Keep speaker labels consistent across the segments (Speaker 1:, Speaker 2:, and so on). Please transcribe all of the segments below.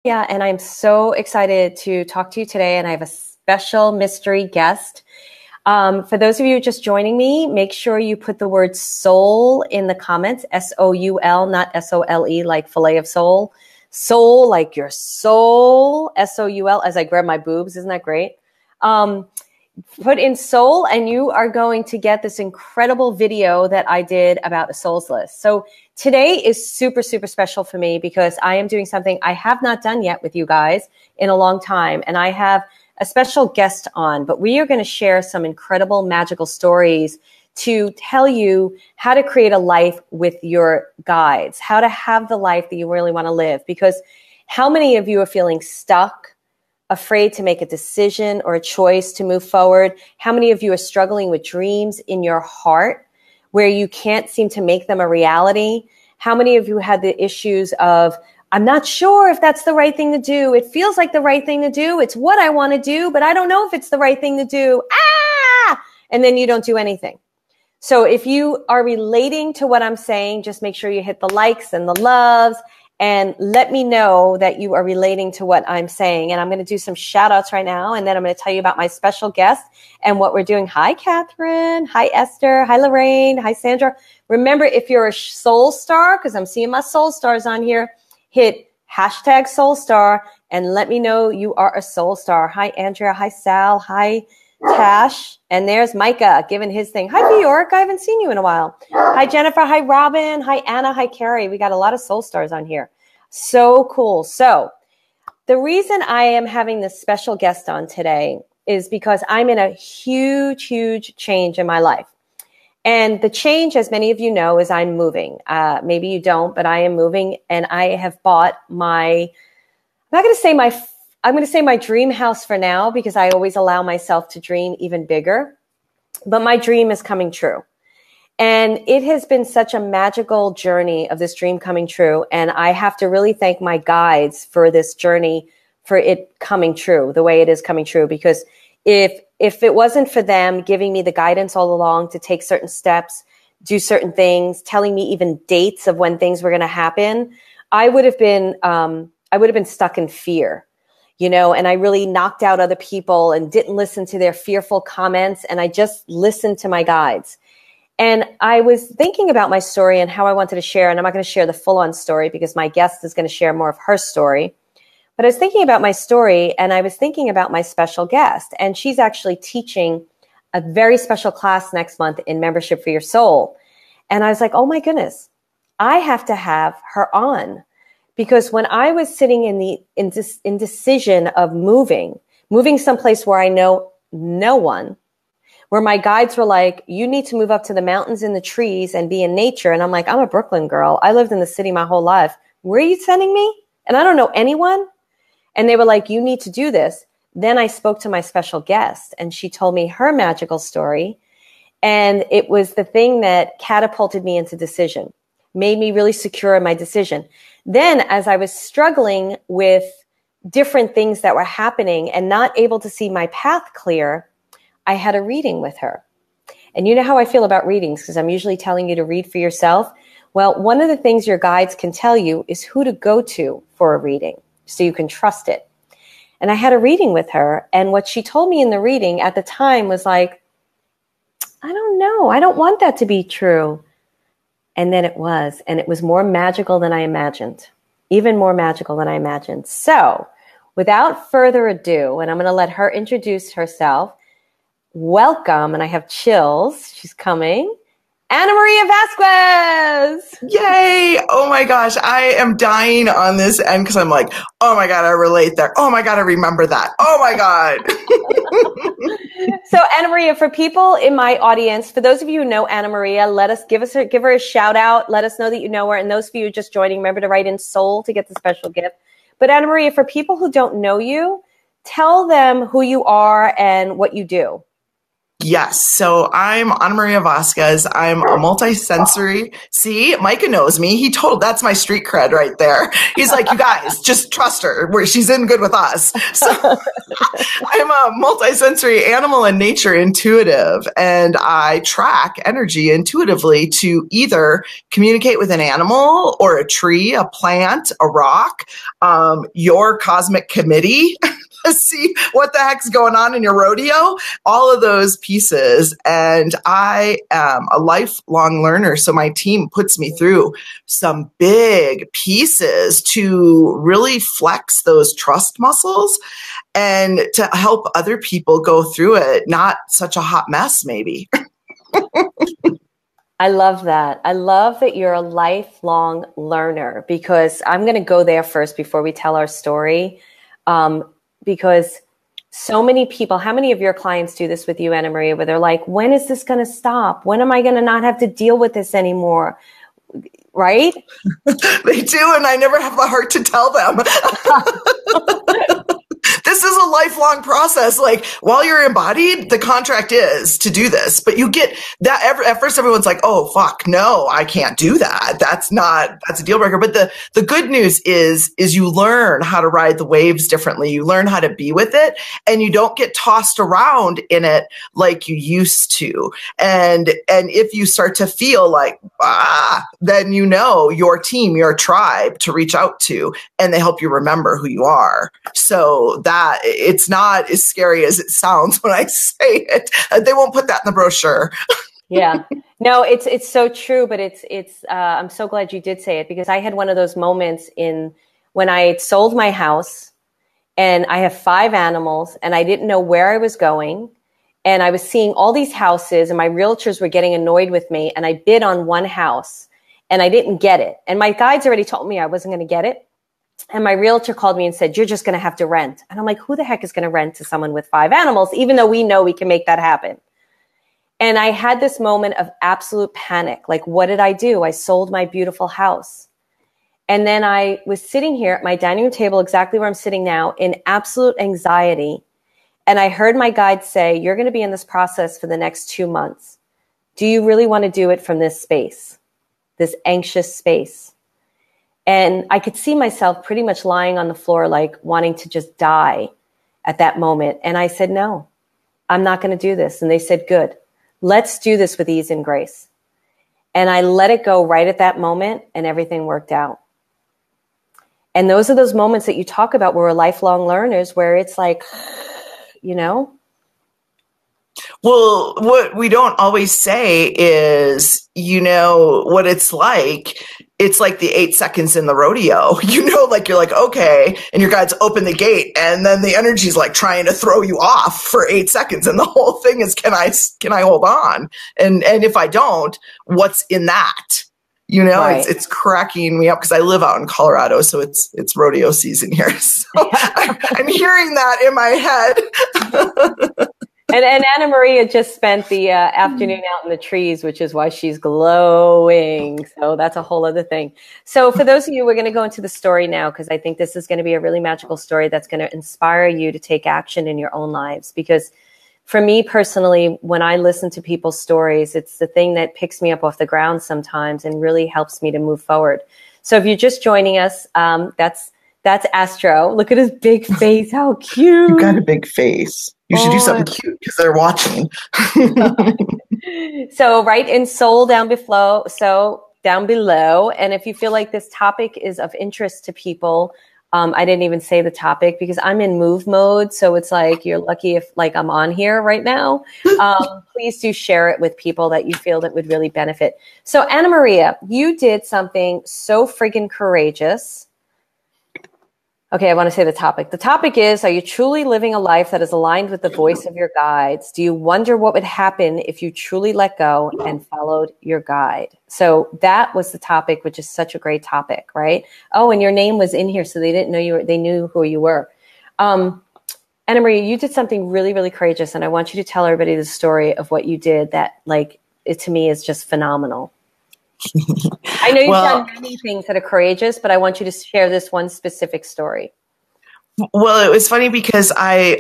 Speaker 1: Yeah, and I'm so excited to talk to you today. And I have a special mystery guest. For those of you just joining me, make sure you put the word soul in the comments, SOUL, not SOLE, like filet of soul. Soul, like your soul, SOUL, as I grab my boobs. Isn't that great? Put in soul and you are going to get this incredible video that I did about a souls list. So today is super, super special for me because I am doing something I have not done yet with you guys in a long time. And I have a special guest on, but we are going to share some incredible magical stories to tell you how to create a life with your guides, how to have the life that you really want to live. Because how many of you are feeling stuck, afraid to make a decision or a choice to move forward? How many of you are struggling with dreams in your heart where you can't seem to make them a reality? How many of you had the issues of, I'm not sure if that's the right thing to do. It feels like the right thing to do. It's what I want to do, but I don't know if it's the right thing to do. And then you don't do anything. So if you are relating to what I'm saying, just make sure you hit the likes and the loves and let me know that you are relating to what I'm saying. And I'm going to do some shout outs right now. And then I'm going to tell you about my special guest and what we're doing. Hi, Catherine. Hi, Esther. Hi, Lorraine. Hi, Sandra. Remember, if you're a soul star, because I'm seeing my soul stars on here, hit hashtag soul star and let me know you are a soul star. Hi, Andrea. Hi, Sal. Hi, Tash. And there's Micah giving his thing. Hi, New York. I haven't seen you in a while. Hi, Jennifer. Hi, Robin. Hi, Anna. Hi, Carrie. We got a lot of soul stars on here. So cool. So the reason I am having this special guest on today is because I'm in a huge, huge change in my life. And the change, as many of you know, is I'm moving. Maybe you don't, but I am moving and I have bought I'm going to say my dream house for now because I always allow myself to dream even bigger. But my dream is coming true. And it has been such a magical journey of this dream coming true. And I have to really thank my guides for this journey, for it coming true, the way it is coming true. Because if it wasn't for them giving me the guidance all along to take certain steps, do certain things, telling me even dates of when things were going to happen, I would have been stuck in fear, and I really knocked out other people and didn't listen to their fearful comments. And I just listened to my guides. And I was thinking about my story and how I wanted to share, and I'm not going to share the full-on story because my guest is going to share more of her story. But I was thinking about my story, and I was thinking about my special guest, and she's actually teaching a very special class next month in Membership for Your Soul. And I was like, oh my goodness, I have to have her on. Because when I was sitting in the indecision of moving someplace where I know no one, where my guides were like, you need to move up to the mountains and the trees and be in nature. And I'm like, I'm a Brooklyn girl. I lived in the city my whole life. Where are you sending me? And I don't know anyone. And they were like, you need to do this. Then I spoke to my special guest and she told me her magical story. And it was the thing that catapulted me into decision, made me really secure in my decision. Then as I was struggling with different things that were happening and not able to see my path clear, I had a reading with her. And you know how I feel about readings because I'm usually telling you to read for yourself. Well, one of the things your guides can tell you is who to go to for a reading so you can trust it. And I had a reading with her. And what she told me in the reading at the time was like, I don't know. I don't want that to be true. And then it was. And it was more magical than I imagined. Even more magical than I imagined. So without further ado, and I'm going to let her introduce herself. Welcome, and I have chills. She's coming. Ana Maria Vasquez!
Speaker 2: Yay! Oh my gosh, I am dying on this end because I'm like, oh my God, I relate there. Oh my God, I remember that. Oh my God.
Speaker 1: So Ana Maria, for people in my audience, for those of you who know Ana Maria, give her a shout out. Let us know that you know her. And those of you just joining, remember to write in soul to get the special gift. But Ana Maria, for people who don't know you, tell them who you are and what you do.
Speaker 2: Yes. So I'm Ana Maria Vasquez. I'm a multisensory. See, Micah knows me. That's my street cred right there. He's like, you guys, just trust her. She's in good with us. So I'm a multisensory animal and nature intuitive, and I track energy intuitively to either communicate with an animal or a tree, a plant, a rock, your cosmic committee. See what the heck's going on in your rodeo, all of those pieces. And I am a lifelong learner. So my team puts me through some big pieces to really flex those trust muscles and to help other people go through it. Not such a hot mess, maybe.
Speaker 1: I love that. I love that you're a lifelong learner, because I'm going to go there first before we tell our story. Because so many people, how many of your clients do this with you, Ana Maria, where they're like, when is this going to stop? When am I going to not have to deal with this anymore? Right?
Speaker 2: They do, and I never have the heart to tell them. This is a lifelong process. Like, while you're embodied, the contract is to do this, but you get that at first everyone's like, oh, fuck, no, I can't do that. That's a deal breaker. But the good news is you learn how to ride the waves differently. You learn how to be with it, and you don't get tossed around in it like you used to. And if you start to feel like, then you know your team, your tribe to reach out to, and they help you remember who you are. So that it's not as scary as it sounds when I say it. They won't put that in the brochure.
Speaker 1: Yeah, no, it's so true, but it's I'm so glad you did say it, because I had one of those moments when I sold my house, and I have 5 animals, and I didn't know where I was going, and I was seeing all these houses, and my realtors were getting annoyed with me, and I bid on one house, and I didn't get it, and my guides already told me I wasn't going to get it. And my realtor called me and said, you're just going to have to rent. And I'm like, who the heck is going to rent to someone with 5 animals, even though we know we can make that happen? And I had this moment of absolute panic. Like, what did I do? I sold my beautiful house. And then I was sitting here at my dining room table, exactly where I'm sitting now, in absolute anxiety. And I heard my guide say, you're going to be in this process for the next 2 months. Do you really want to do it from this space, this anxious space? And I could see myself pretty much lying on the floor, like wanting to just die at that moment. And I said, no, I'm not going to do this. And they said, good, let's do this with ease and grace. And I let it go right at that moment, and everything worked out. And those are those moments that you talk about where we're lifelong learners, where it's like, you know?
Speaker 2: Well, what we don't always say is, what it's like. It's like the 8 seconds in the rodeo, like you're like, okay. And your guides open the gate, and then the energy's like trying to throw you off for 8 seconds. And the whole thing is, can I hold on? And if I don't, what's in that? Right. It's cracking me up, because I live out in Colorado, so it's rodeo season here. So I'm hearing that in my head.
Speaker 1: And Ana Maria just spent the afternoon out in the trees, which is why she's glowing. So that's a whole other thing. So for those of you, we're going to go into the story now, because I think this is going to be a really magical story that's going to inspire you to take action in your own lives. Because for me personally, when I listen to people's stories, it's the thing that picks me up off the ground sometimes and really helps me to move forward. So if you're just joining us, that's Astro. Look at his big face. How cute.
Speaker 2: You got a big face. You should do something cute, because they're watching.
Speaker 1: So right in Soul down below. So down below. And if you feel like this topic is of interest to people, I didn't even say the topic because I'm in move mode. So it's like, you're lucky if like I'm on here right now. Please do share it with people that you feel that would really benefit. So Ana Maria, you did something so friggin' courageous. Okay, I want to say the topic. The topic is, are you truly living a life that is aligned with the voice of your guides? Do you wonder what would happen if you truly let go and followed your guide? So that was the topic, which is such a great topic, right? Oh, and your name was in here, so they didn't know you were, they knew who you were. Ana Maria, you did something really, really courageous, and I want you to tell everybody the story of what you did that, like, it to me is just phenomenal. I know you've done many things that are courageous, but I want you to share this one specific story.
Speaker 2: Well, it was funny because I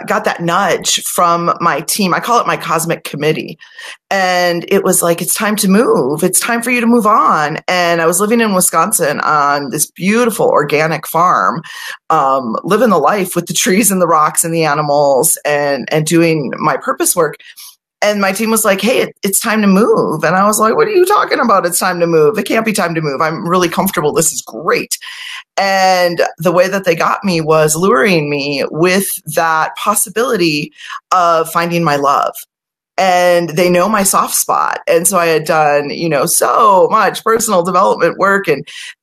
Speaker 2: got that nudge from my team. I call it my cosmic committee. And it was like, it's time to move. It's time for you to move on. And I was living in Wisconsin on this beautiful organic farm, living the life with the trees and the rocks and the animals and doing my purpose work. And my team was like, hey, it's time to move. And I was like, what are you talking about? It's time to move. It can't be time to move. I'm really comfortable. This is great. And the way that they got me was luring me with that possibility of finding my love. And they know my soft spot. And so I had done, so much personal development work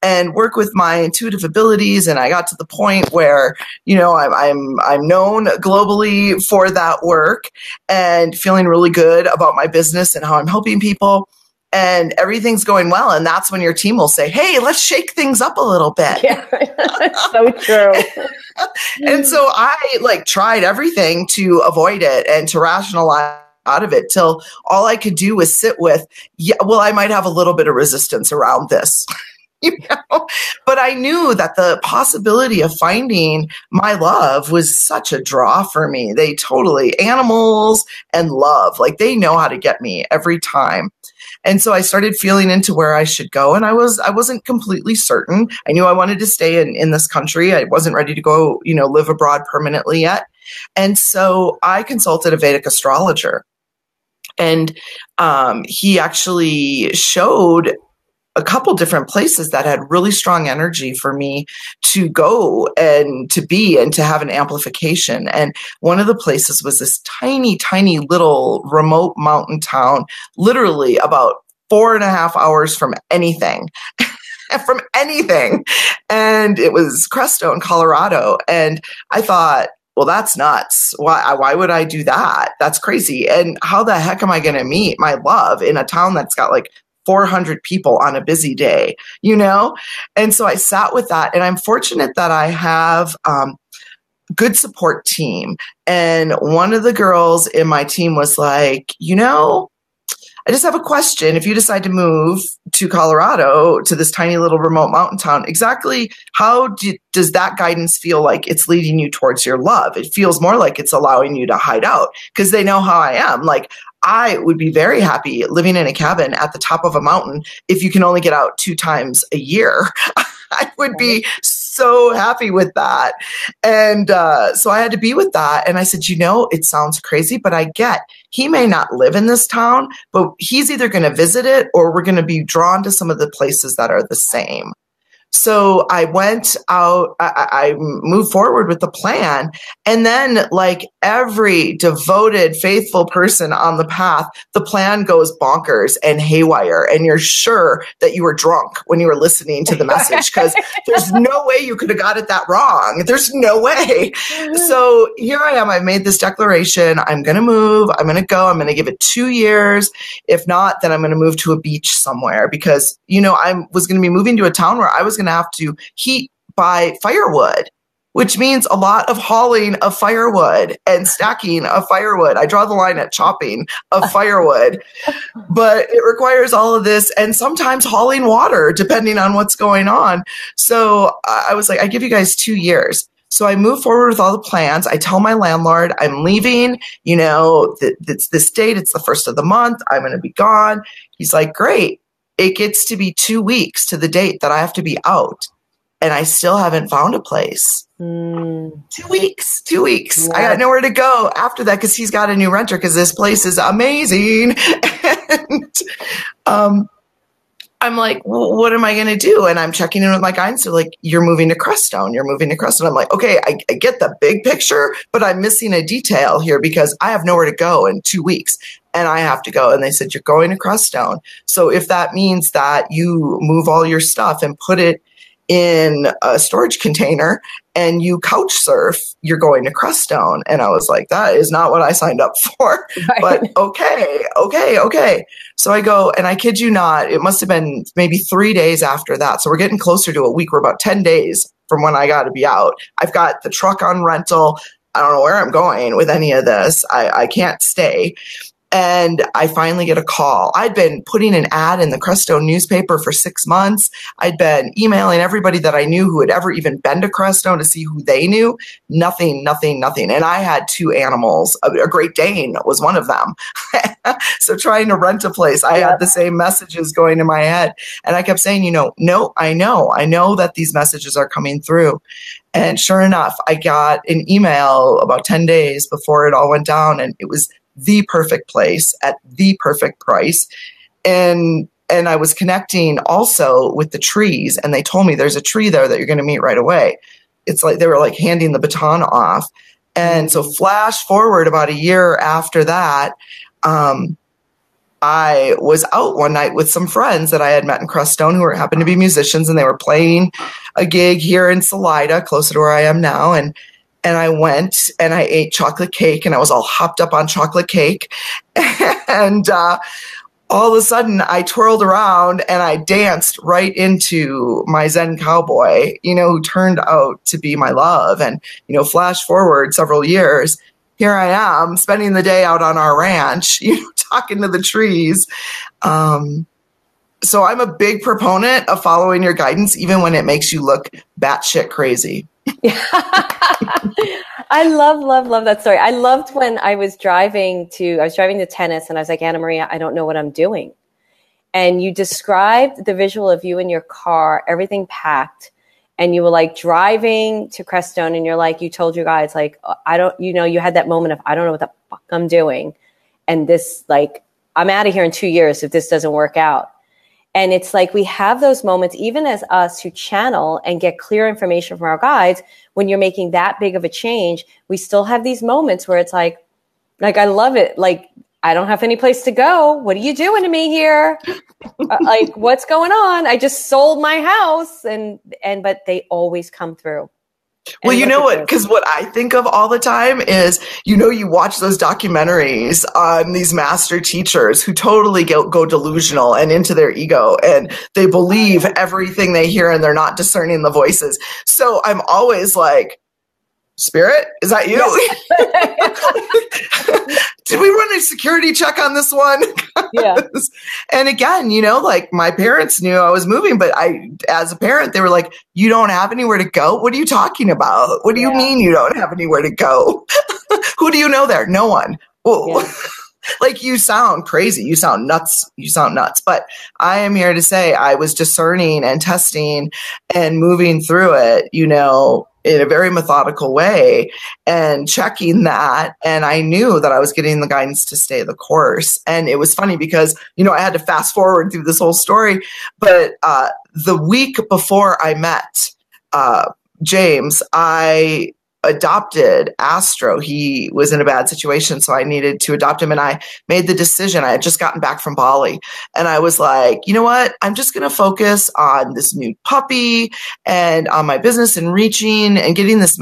Speaker 2: and work with my intuitive abilities. And I got to the point where, I'm known globally for that work and feeling really good about my business and how I'm helping people. And everything's going well. And that's when your team will say, hey, let's shake things up a little bit.
Speaker 1: Yeah, so true.
Speaker 2: And so I tried everything to avoid it and to rationalize out of it till all I could do was sit with, I might have a little bit of resistance around this, but I knew that the possibility of finding my love was such a draw for me. They totally, animals and love, they know how to get me every time. And so I started feeling into where I should go. And I wasn't completely certain. I knew I wanted to stay in this country. I wasn't ready to go, live abroad permanently yet. And so I consulted a Vedic astrologer. And he actually showed a couple different places that had really strong energy for me to go and to be and to have an amplification. And one of the places was this tiny, tiny little remote mountain town, literally about 4.5 hours from anything. From anything. And it was Crestone, Colorado. And I thought, well, that's nuts. Why would I do that? That's crazy. And how the heck am I going to meet my love in a town that's got 400 people on a busy day, And so I sat with that, and I'm fortunate that I have good support team. And one of the girls in my team was like, I just have a question. If you decide to move to Colorado, to this tiny little remote mountain town, exactly how does that guidance feel like it's leading you towards your love? It feels more like it's allowing you to hide out because they know how I am. I would be very happy living in a cabin at the top of a mountain if you can only get out 2 times a year. I would be so happy with that. And so I had to be with that. And I said, it sounds crazy, but I get he may not live in this town, but he's either going to visit it or we're going to be drawn to some of the places that are the same. So I went out, I moved forward with the plan. And then every devoted, faithful person on the path, the plan goes bonkers and haywire. And you're sure that you were drunk when you were listening to the message because there's no way you could have got it that wrong. There's no way. So here I am. I've made this declaration. I'm going to move. I'm going to go. I'm going to give it 2 years. If not, then I'm going to move to a beach somewhere because, I was going to be moving to a town where I was going to have to heat by firewood, which means a lot of hauling of firewood and stacking of firewood. I draw the line at chopping of firewood, but it requires all of this and sometimes hauling water depending on what's going on. So I was like, I give you guys 2 years. So I move forward with all the plans. I tell my landlord I'm leaving, it's this date. It's the 1st of the month. I'm going to be gone. He's like, great. It gets to be 2 weeks to the date that I have to be out. And I still haven't found a place. 2 weeks. 2 weeks. Yeah. I got nowhere to go after that because he's got a new renter because this place is amazing. And I'm like, well, what am I going to do? And I'm checking in with my guidance. They're like, you're moving to Crestone. You're moving to Crestone. I'm like, okay, I get the big picture, but I'm missing a detail here because I have nowhere to go in 2 weeks. And I have to go. And they said, you're going to Crestone. So if that means that you move all your stuff and put it in a storage container and you couch surf, you're going to Crestone. And I was like, that is not what I signed up for. Right. But okay. So I go, and I kid you not, it must have been maybe 3 days after that. So we're getting closer to a week. We're about 10 days from when I got to be out. I've got the truck on rental. I don't know where I'm going with any of this. I can't stay. And I finally get a call. I'd been putting an ad in the Crestone newspaper for 6 months. I'd been emailing everybody that I knew who had ever even been to Crestone to see who they knew. Nothing. And I had 2 animals. A Great Dane was one of them. So trying to rent a place, I had the same messages going in my head. And I kept saying, no, I know that these messages are coming through. And sure enough, I got an email about 10 days before it all went down, and it was the perfect place at the perfect price. And I was connecting also with the trees, and they told me there's a tree there that you're going to meet right away. It's like they were like handing the baton off. And so flash forward about a year after that, I was out one night with some friends that I had met in Crestone who happened to be musicians, and they were playing a gig here in Salida, closer to where I am now. And I went and I ate chocolate cake, and I was all hopped up on chocolate cake. And all of a sudden I twirled around and I danced right into my Zen cowboy, who turned out to be my love. And, flash forward several years, here I am spending the day out on our ranch, talking to the trees. So I'm a big proponent of following your guidance, even when it makes you look batshit crazy.
Speaker 1: I love that story. I loved when I was driving to tennis, and I was like, Anna Maria, I don't know what I'm doing. And you described the visual of you in your car, everything packed, and you were like driving to Crestone, and you're like, you told your guys, like, you had that moment of, I don't know what the fuck I'm doing. And this, like, I'm out of here in 2 years if this doesn't work out. And it's like we have those moments, even as us who channel and get clear information from our guides, when you're making that big of a change, we still have these moments where it's like I love it. Like, I don't have any place to go. What are you doing to me here? Like, what's going on? I just sold my house. But they always come through.
Speaker 2: Well, you know what? Because what I think of all the time is, you watch those documentaries on these master teachers who totally go delusional and into their ego, and they believe everything they hear, and they're not discerning the voices. So I'm always like, Spirit, is that you? Did we run a security check on this one? Yeah. And again, like my parents knew I was moving, but as a parent, they were like, you don't have anywhere to go? What are you talking about? What do you mean you don't have anywhere to go? Who do you know there? No one. Well, like, you sound crazy. You sound nuts. But I am here to say I was discerning and testing and moving through it, in a very methodical way and checking that. And I knew that I was getting the guidance to stay the course. And it was funny because, I had to fast forward through this whole story. But the week before I met James, I adopted Astro. He was in a bad situation, so I needed to adopt him. And I made the decision. I had just gotten back from Bali. And I was like, you know what? I'm just going to focus on this new puppy and on my business and reaching and getting this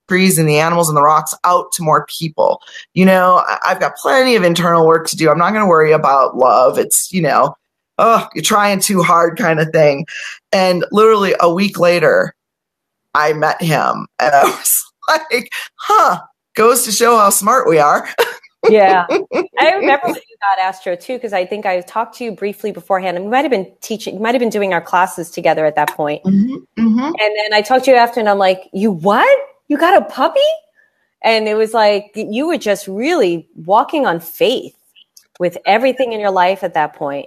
Speaker 2: trees and the animals and the rocks out to more people. I've got plenty of internal work to do. I'm not going to worry about love. It's, you're trying too hard kind of thing. And literally a week later, I met him, and I was like, goes to show how smart we are.
Speaker 1: Yeah. I remember when you got Astro too, because I think I talked to you briefly beforehand, and we might have been doing our classes together at that point. Mm-hmm, mm-hmm. And then I talked to you after, and I'm like, you what? You got a puppy? And it was like, you were just really walking on faith with everything in your life at that point.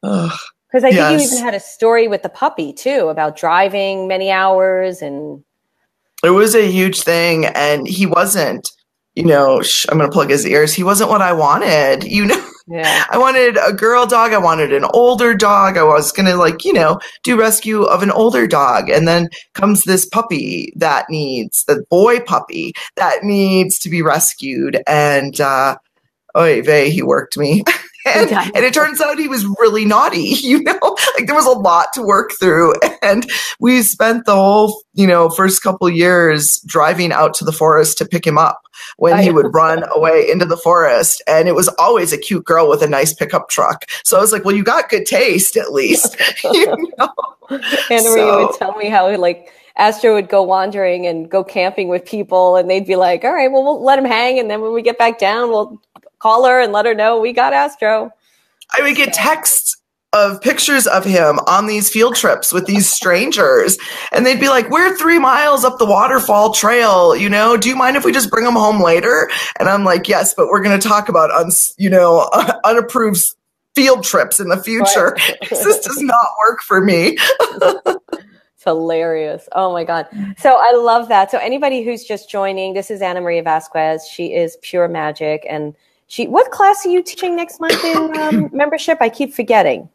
Speaker 1: Because I think you even had a story with the puppy too, about driving many hours, and
Speaker 2: it was a huge thing. And he wasn't, I'm going to plug his ears. He wasn't what I wanted, Yeah. I wanted a girl dog. I wanted an older dog. I was going to do rescue of an older dog. And then comes this puppy the boy puppy that needs to be rescued. And, oy vey, he worked me. And it turns out he was really naughty, like there was a lot to work through. And we spent the whole, first couple years driving out to the forest to pick him up when he would run away into the forest. And it was always a cute girl with a nice pickup truck. So I was like, well, you got good taste at least.
Speaker 1: Anna Maria would tell me how Astro would go wandering and go camping with people, and they'd be like, all right, well, we'll let him hang. And then when we get back down, we'll call her and let her know we got Astro.
Speaker 2: I would get texts of pictures of him on these field trips with these strangers. And they'd be like, we're 3 miles up the waterfall trail. Do you mind if we just bring him home later? And I'm like, yes, but we're going to talk about, unapproved field trips in the future. Right. This does not work for me.
Speaker 1: It's hilarious. Oh my God. So I love that. So anybody who's just joining, this is Ana Maria Vasquez. She is pure magic. And what class are you teaching next month in membership? I keep forgetting.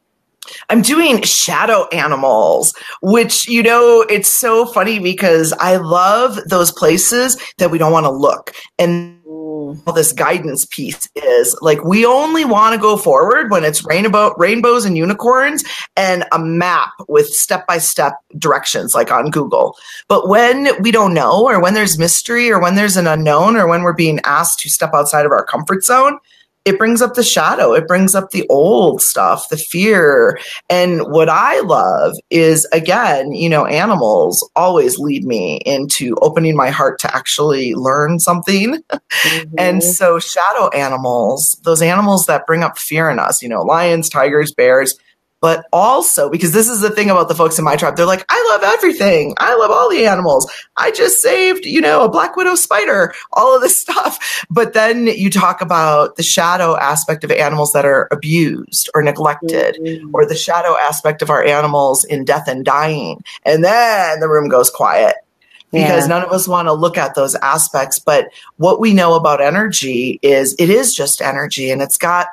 Speaker 2: I'm doing shadow animals, which, it's so funny because I love those places that we don't want to look. And all this guidance piece is like, we only want to go forward when it's rainbows and unicorns and a map with step-by-step directions, like on Google. But when we don't know, or when there's mystery, or when there's an unknown, or when we're being asked to step outside of our comfort zone, it brings up the shadow. It brings up the old stuff, the fear. And what I love is, again, animals always lead me into opening my heart to actually learn something. Mm-hmm. And so shadow animals, those animals that bring up fear in us, lions, tigers, bears, but also, because this is the thing about the folks in my tribe, they're like, I love everything. I love all the animals. I just saved, a black widow spider, all of this stuff. But then you talk about the shadow aspect of animals that are abused or neglected, mm-hmm. or the shadow aspect of our animals in death and dying. And then the room goes quiet. Because none of us want to look at those aspects. But what we know about energy is it is just energy, and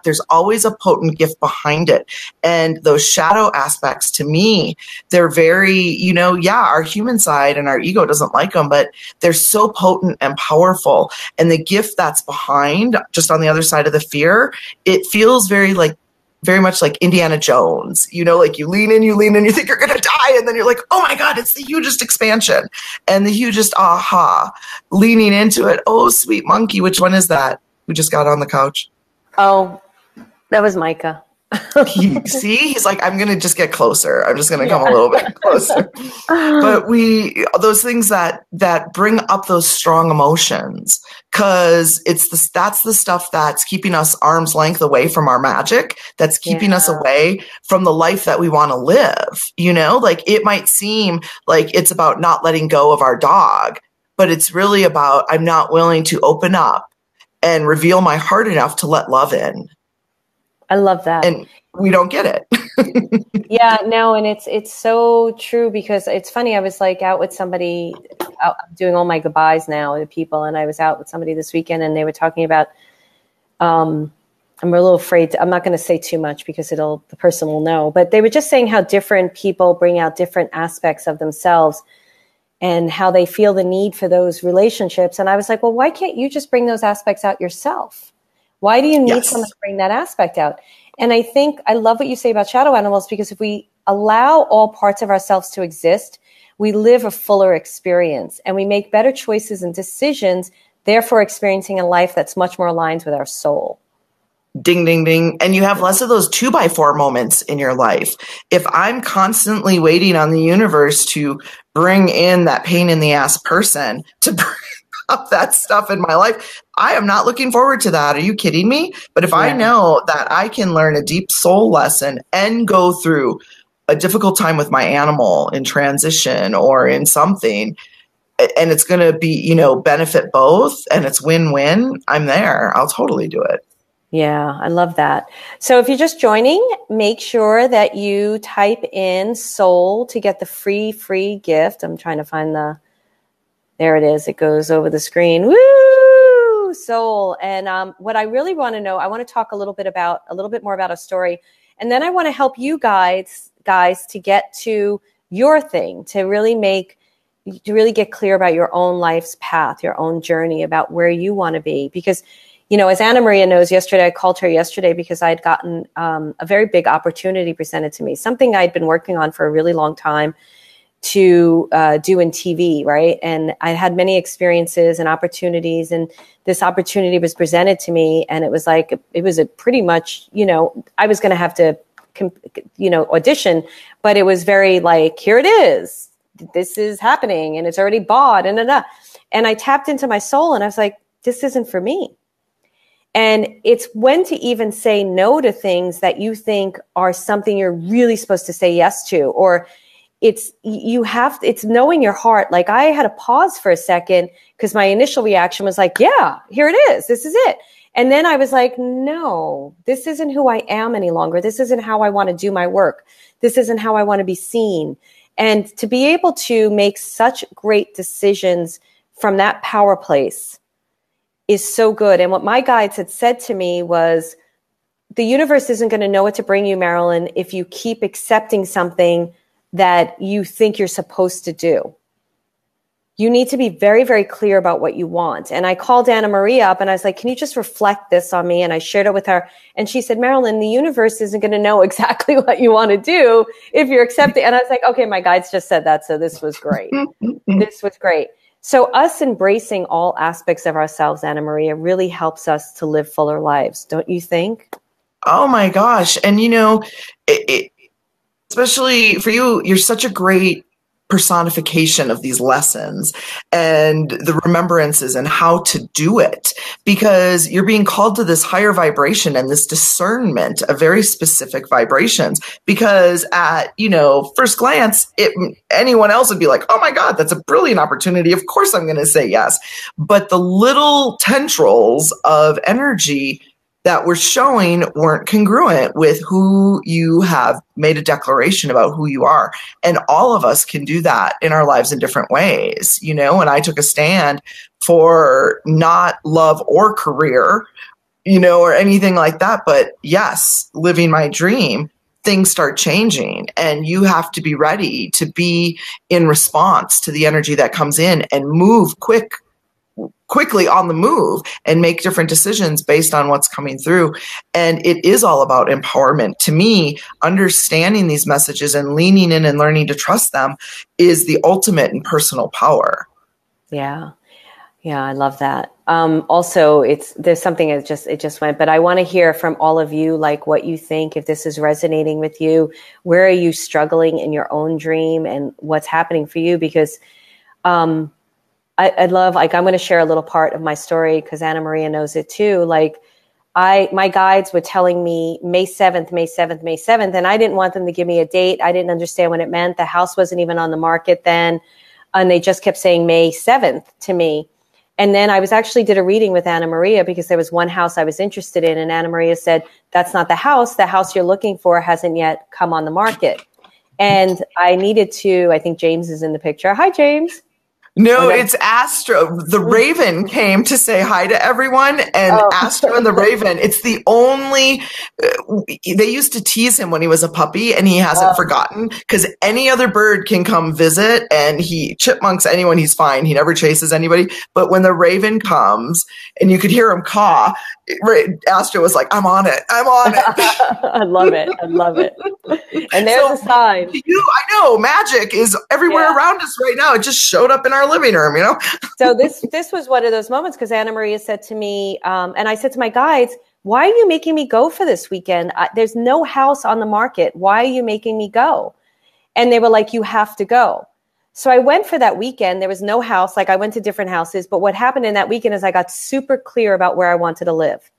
Speaker 2: there's always a potent gift behind it. And those shadow aspects, to me, they're very, our human side and our ego doesn't like them, but they're so potent and powerful. And the gift that's behind, just on the other side of the fear, it feels very much like Indiana Jones, like you lean in, you think you're going to die. And then you're like, oh my God, it's the hugest expansion and the hugest aha, leaning into it. Oh, sweet monkey. Which one is that? We just got on the couch.
Speaker 1: Oh, that was Micah.
Speaker 2: He's like, I'm going to just get closer. I'm just going to come a little bit closer. But those things that bring up those strong emotions, because that's the stuff that's keeping us arm's length away from our magic, that's keeping us away from the life that we want to live. Like it might seem like it's about not letting go of our dog, but it's really about, I'm not willing to open up and reveal my heart enough to let love in.
Speaker 1: I love that.
Speaker 2: And we don't get it.
Speaker 1: And it's so true, because it's funny. I was like out with somebody, doing all my goodbyes now to people. And I was out with somebody this weekend and they were talking about, I'm a little afraid, I'm not going to say too much because the person will know, but they were just saying how different people bring out different aspects of themselves and how they feel the need for those relationships. And I was like, well, why can't you just bring those aspects out yourself? Why do you need someone to bring that aspect out? And I think I love what you say about shadow animals, because if we allow all parts of ourselves to exist, we live a fuller experience and we make better choices and decisions, therefore experiencing a life that's much more aligned with our soul.
Speaker 2: Ding, ding, ding. And you have less of those 2x4 moments in your life. If I'm constantly waiting on the universe to bring in that pain in the ass person to bring up that stuff in my life, I am not looking forward to that. Are you kidding me? But if I know that I can learn a deep soul lesson and go through a difficult time with my animal in transition or in something, and it's going to be, benefit both and it's win-win, I'm there. I'll totally do it.
Speaker 1: Yeah, I love that. So if you're just joining, make sure that you type in soul to get the free gift. I'm trying to find there it is. It goes over the screen. Woo! Soul. And what I really want to know, I want to talk a little bit more about a story. And then I want to help you guys to get to your thing, to really get clear about your own life's path, your own journey, about where you want to be. Because, as Ana Maria knows, I called her yesterday because I'd gotten a very big opportunity presented to me, something I'd been working on for a really long time to do in TV, right? And I had many experiences and opportunities, and this opportunity was presented to me, and it was a pretty much, I was going to have to, audition, but it was very like, here it is, this is happening, and it's already bought, and I tapped into my soul, and I was like, this isn't for me. And it's when to even say no to things that you think are something you're really supposed to say yes to, or it's knowing your heart. Like I had to pause for a second because my initial reaction was like, yeah, here it is. This is it. And then I was like, no, this isn't who I am any longer. This isn't how I want to do my work. This isn't how I want to be seen. And to be able to make such great decisions from that power place is so good. And what my guides had said to me was, the universe isn't going to know what to bring you, Marilyn, if you keep accepting something that you think you're supposed to do. You need to be very, very clear about what you want. And I called Anna Maria up and I was like, can you just reflect this on me? And I shared it with her. And she said, Marilyn, the universe isn't going to know exactly what you want to do if you're accepting. And I was like, okay, my guides just said that. So this was great. This was great. So us embracing all aspects of ourselves, Anna Maria, really helps us to live fuller lives. Don't you think?
Speaker 2: Oh my gosh. And especially for you, you're such a great personification of these lessons and the remembrances and how to do it, because you're being called to this higher vibration and this discernment of very specific vibrations. Because at, first glance, anyone else would be like, oh my God, that's a brilliant opportunity. Of course I'm going to say yes. But the little tendrils of energy that were showing weren't congruent with who you have made a declaration about who you are. And all of us can do that in our lives in different ways. And I took a stand for not love or career, or anything like that. But yes, living my dream, things start changing, and you have to be ready to be in response to the energy that comes in and move quickly on the move and make different decisions based on what's coming through. And it is all about empowerment. To me, understanding these messages and leaning in and learning to trust them is the ultimate in personal power.
Speaker 1: Yeah. Yeah, I love that. Also, there's something it just went, but I want to hear from all of you, like what you think, if this is resonating with you. Where are you struggling in your own dream and what's happening for you? Because I'd love, I'm going to share a little part of my story because Anna Maria knows it too. My guides were telling me May 7th, May 7th, May 7th, and I didn't want them to give me a date. I didn't understand what it meant. The house wasn't even on the market then. And they just kept saying May 7th to me. And then I did a reading with Anna Maria because there was one house I was interested in. And Anna Maria said, that's not the house. The house you're looking for hasn't yet come on the market. And I think James is in the picture. Hi, James.
Speaker 2: No, it's Astro. The Raven came to say hi to everyone, and Astro and the Raven, it's the only, they used to tease him when he was a puppy, and he hasn't forgotten, because any other bird can come visit, and chipmunks anyone, he's fine. He never chases anybody. But when the Raven comes, and you could hear him caw, Astro was like, I'm on it.
Speaker 1: I love it. I love it. And there's a sign.
Speaker 2: I know, magic is everywhere around us right now. It just showed up in our living room,
Speaker 1: So this was one of those moments because Anna Maria said to me, and I said to my guides, why are you making me go for this weekend? There's no house on the market. Why are you making me go? And they were like, you have to go. So I went for that weekend. There was no house. I went to different houses. But what happened in that weekend is I got super clear about where I wanted to live.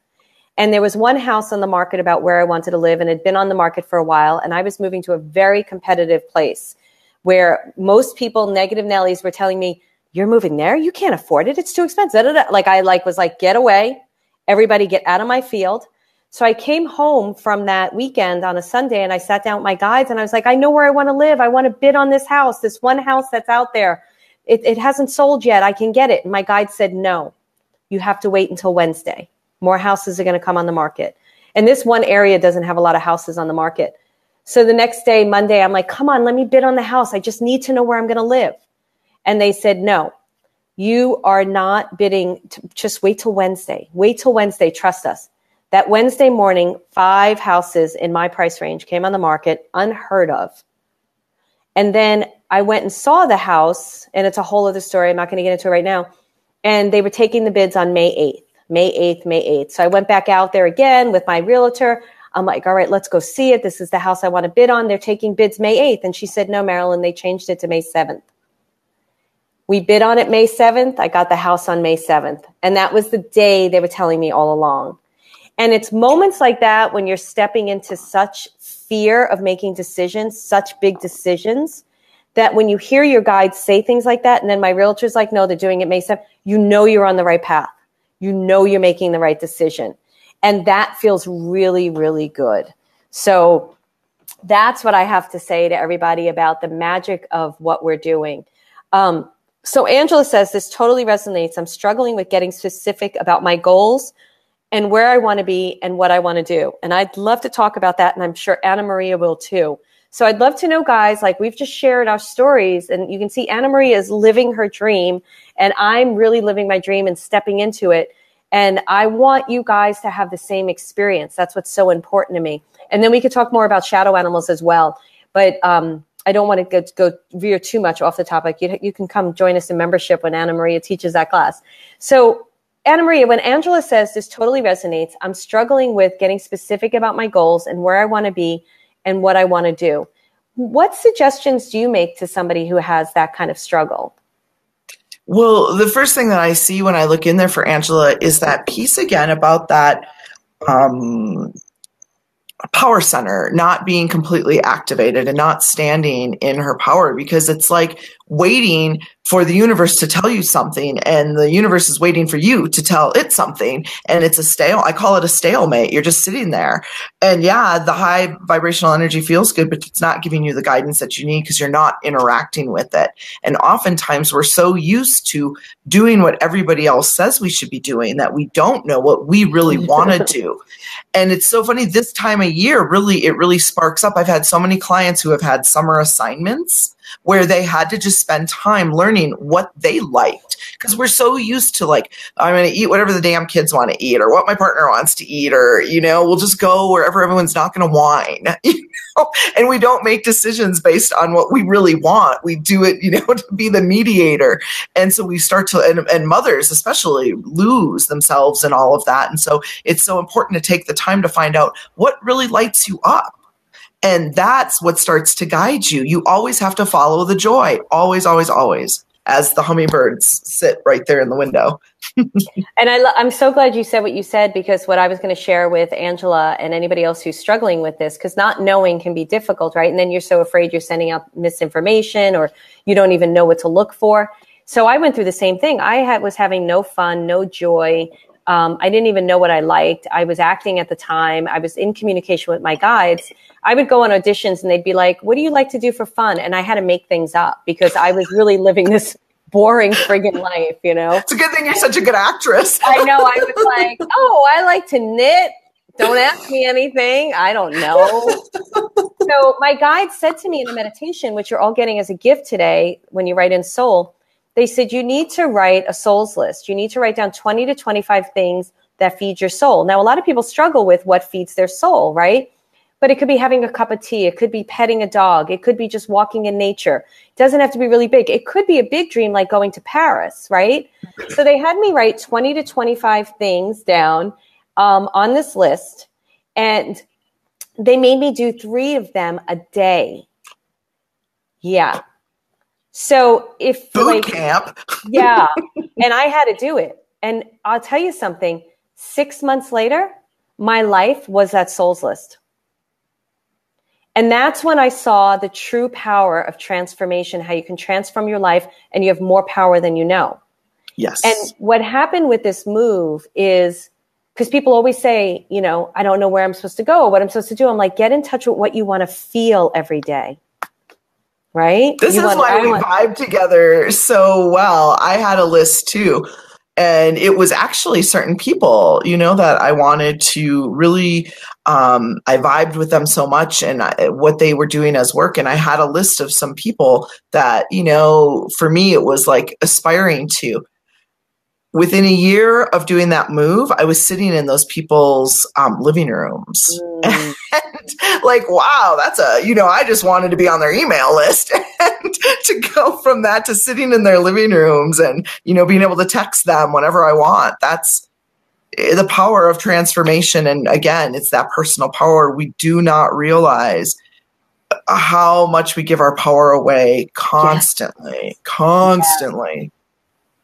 Speaker 1: And there was one house on the market about where I wanted to live, and it had been on the market for a while. And I was moving to a very competitive place where most people, negative Nellies, were telling me, you're moving there? You can't afford it. It's too expensive. I was like, get away. Everybody get out of my field. So I came home from that weekend on a Sunday and I sat down with my guides and I was like, I know where I want to live. I want to bid on this house, this one house that's out there. It hasn't sold yet. I can get it. And my guide said, no, you have to wait until Wednesday. More houses are going to come on the market. And this one area doesn't have a lot of houses on the market. So the next day, Monday, I'm like, come on, let me bid on the house. I just need to know where I'm going to live. And they said, no, you are not bidding. Just wait till Wednesday. Wait till Wednesday. Trust us. That Wednesday morning, 5 houses in my price range came on the market, unheard of. And then I went and saw the house, and it's a whole other story. I'm not going to get into it right now. And they were taking the bids on May 8th. May 8th, May 8th. So I went back out there again with my realtor. I'm like, all right, let's go see it. This is the house I want to bid on. They're taking bids May 8th. And she said, no, Marilyn, they changed it to May 7th. We bid on it May 7th. I got the house on May 7th. And that was the day they were telling me all along. And it's moments like that when you're stepping into such fear of making decisions, such big decisions, that when you hear your guides say things like that, and then my realtor's like, no, they're doing it May 7th, you know you're on the right path. You know you're making the right decision. And that feels really, really good. So that's what I have to say to everybody about the magic of what we're doing. So Angela says, this totally resonates. I'm struggling with getting specific about my goals and where I want to be and what I want to do. And I'd love to talk about that. And I'm sure Anna Maria will too. So I'd love to know, guys, like we've just shared our stories, and you can see Anna Maria is living her dream, and I'm really living my dream and stepping into it. And I want you guys to have the same experience. That's what's so important to me. And then we could talk more about shadow animals as well. But I don't want to go veer too much off the topic. You can come join us in membership when Anna Maria teaches that class. So Anna Maria, when Angela says this totally resonates, I'm struggling with getting specific about my goals and where I want to be and what I want to do. What suggestions do you make to somebody who has that kind of struggle?
Speaker 2: Well, the first thing that I see when I look in there for Angela is that piece again about that power center not being completely activated and not standing in her power, because it's like waiting for the universe to tell you something, and the universe is waiting for you to tell it something, and it's I call it a stalemate. You're just sitting there, and yeah, the high vibrational energy feels good, but it's not giving you the guidance that you need because you're not interacting with it. And oftentimes we're so used to doing what everybody else says we should be doing that we don't know what we really want to do. And it's so funny, this time of year, it really sparks up. I've had so many clients who have had summer assignments where they had to just spend time learning what they liked. Because we're so used to like, I'm going to eat whatever the damn kids want to eat or what my partner wants to eat, or, we'll just go wherever everyone's not going to whine, and we don't make decisions based on what we really want. We do it, to be the mediator. And so we start to, and mothers especially, lose themselves in all of that. And so it's so important to take the time to find out what really lights you up. And that's what starts to guide you. You always have to follow the joy. Always, always, always. As the hummingbirds sit right there in the window.
Speaker 1: And I'm so glad you said what you said, because what I was going to share with Angela and anybody else who's struggling with this, because not knowing can be difficult, right? And then you're so afraid you're sending out misinformation, or you don't even know what to look for. So I went through the same thing. I was having no fun, no joy. I didn't even know what I liked. I was acting at the time. I was in communication with my guides. I would go on auditions and they'd be like, what do you like to do for fun? And I had to make things up because I was really living this boring friggin' life,
Speaker 2: It's a good thing you're such a good actress.
Speaker 1: I know. I was like, I like to knit. Don't ask me anything. I don't know. So my guide said to me in a meditation, which you're all getting as a gift today when you write in soul, they said, you need to write a souls list. You need to write down 20 to 25 things that feed your soul. Now, a lot of people struggle with what feeds their soul, right? But it could be having a cup of tea. It could be petting a dog. It could be just walking in nature. It doesn't have to be really big. It could be a big dream like going to Paris, right? So they had me write 20 to 25 things down on this list. And they made me do 3 of them a day. Yeah. So if
Speaker 2: boot camp.
Speaker 1: Yeah. And I had to do it. And I'll tell you something, 6 months later, my life was that souls list. And that's when I saw the true power of transformation, how you can transform your life and you have more power than you know.
Speaker 2: Yes.
Speaker 1: And what happened with this move is, because people always say, I don't know where I'm supposed to go, what I'm supposed to do. I'm like, get in touch with what you want to feel every day. Right?
Speaker 2: This is why we vibe together so well. I had a list too. And it was actually certain people, that I wanted to really, I vibed with them so much and what they were doing as work. And I had a list of some people that, for me, it was like aspiring to. Within a year of doing that move, I was sitting in those people's living rooms. And like, wow, that's I just wanted to be on their email list. And to go from that to sitting in their living rooms and, being able to text them whenever I want. That's the power of transformation. And again, it's that personal power. We do not realize how much we give our power away constantly.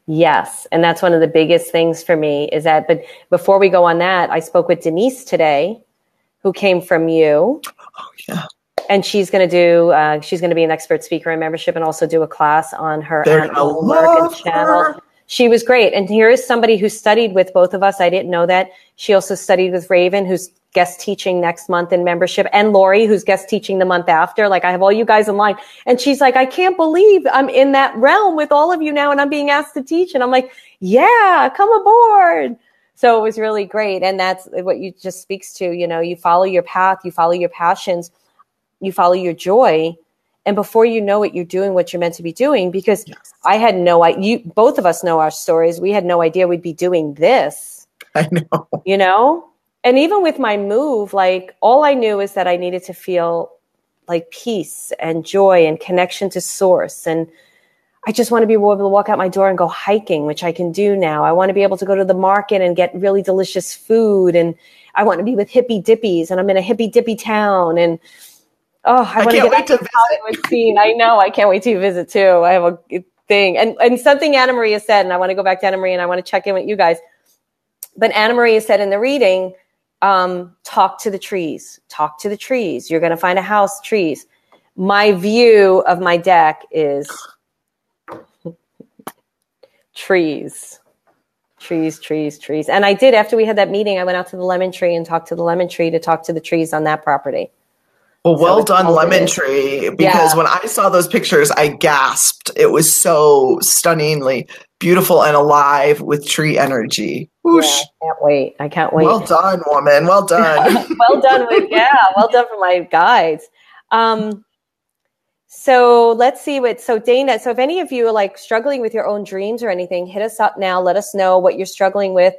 Speaker 1: Yes. And that's one of the biggest things for me is that, but before we go on that, I spoke with Denise today, who came from you.
Speaker 2: Oh, yeah.
Speaker 1: And she's going to be an expert speaker in membership and also do a class on her Animal American channel. She was great. And here is somebody who studied with both of us. I didn't know that. She also studied with Raven, who's guest teaching next month in membership, and Lori, who's guest teaching the month after. Like, I have all you guys in line. And she's like, I can't believe I'm in that realm with all of you now and I'm being asked to teach. And I'm like, yeah, come aboard. So it was really great. And that's what you just speaks to. You know, you follow your path, you follow your passions, you follow your joy. And before you know it, you're doing what you're meant to be doing, because yes. I had no idea. Both of us know our stories. We had no idea we'd be doing this.
Speaker 2: I know.
Speaker 1: You know? And even with my move, like, all I knew is that I needed to feel like peace and joy and connection to source. And I just want to be able to walk out my door and go hiking, which I can do now. I want to be able to go to the market and get really delicious food. And I want to be with hippie dippies, and I'm in a hippie dippy town. And I want to get back to the Hollywood scene. I know. I can't wait to visit too. I have a thing. And something Anna Maria said, and I want to go back to Anna Maria and I want to check in with you guys. But Anna Maria said in the reading, talk to the trees. Talk to the trees. You're going to find a house, trees. My view of my deck is trees. Trees, trees, trees. And I did, after we had that meeting, I went out to the lemon tree and talked to the lemon tree to talk to the trees on that property.
Speaker 2: Well, done, Lemon Tree, because when I saw those pictures, I gasped. It was so stunningly beautiful and alive with tree energy. Whoosh.
Speaker 1: Yeah, I can't wait.
Speaker 2: Well done, woman. Well done.
Speaker 1: well done for my guides. So let's see so Dana, so if any of you are like struggling with your own dreams or anything, hit us up now. Let us know what you're struggling with.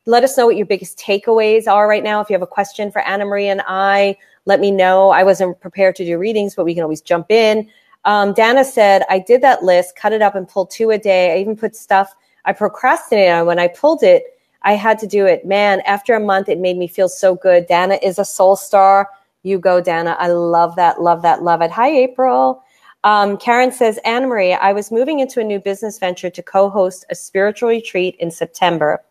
Speaker 1: Let us know what your biggest takeaways are right now. If you have a question for Anna Maria and I, let me know. I wasn't prepared to do readings, but we can always jump in. Dana said, I did that list, cut it up and pulled 2 a day. I even put stuff I procrastinated on. When I pulled it, I had to do it. Man, after a month, it made me feel so good. Dana is a soul star. You go, Dana. I love that, love that, love it. Hi, April. Karen says, Anna Maria, I was moving into a new business venture to co-host a spiritual retreat in September.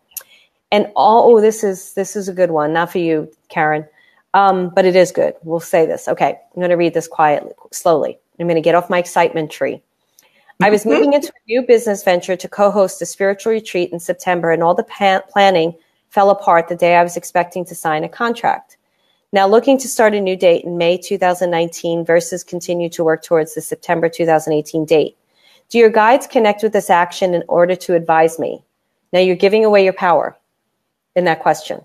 Speaker 1: And this is a good one. Not for you, Karen. But it is good. We'll say this. Okay. I'm going to read this quietly, slowly. I'm going to get off my excitement tree. I was moving into a new business venture to co-host a spiritual retreat in September, and all the planning fell apart the day I was expecting to sign a contract. Now looking to start a new date in May 2019 versus continue to work towards the September 2018 date. Do your guides connect with this action in order to advise me? Now you're giving away your power in that question.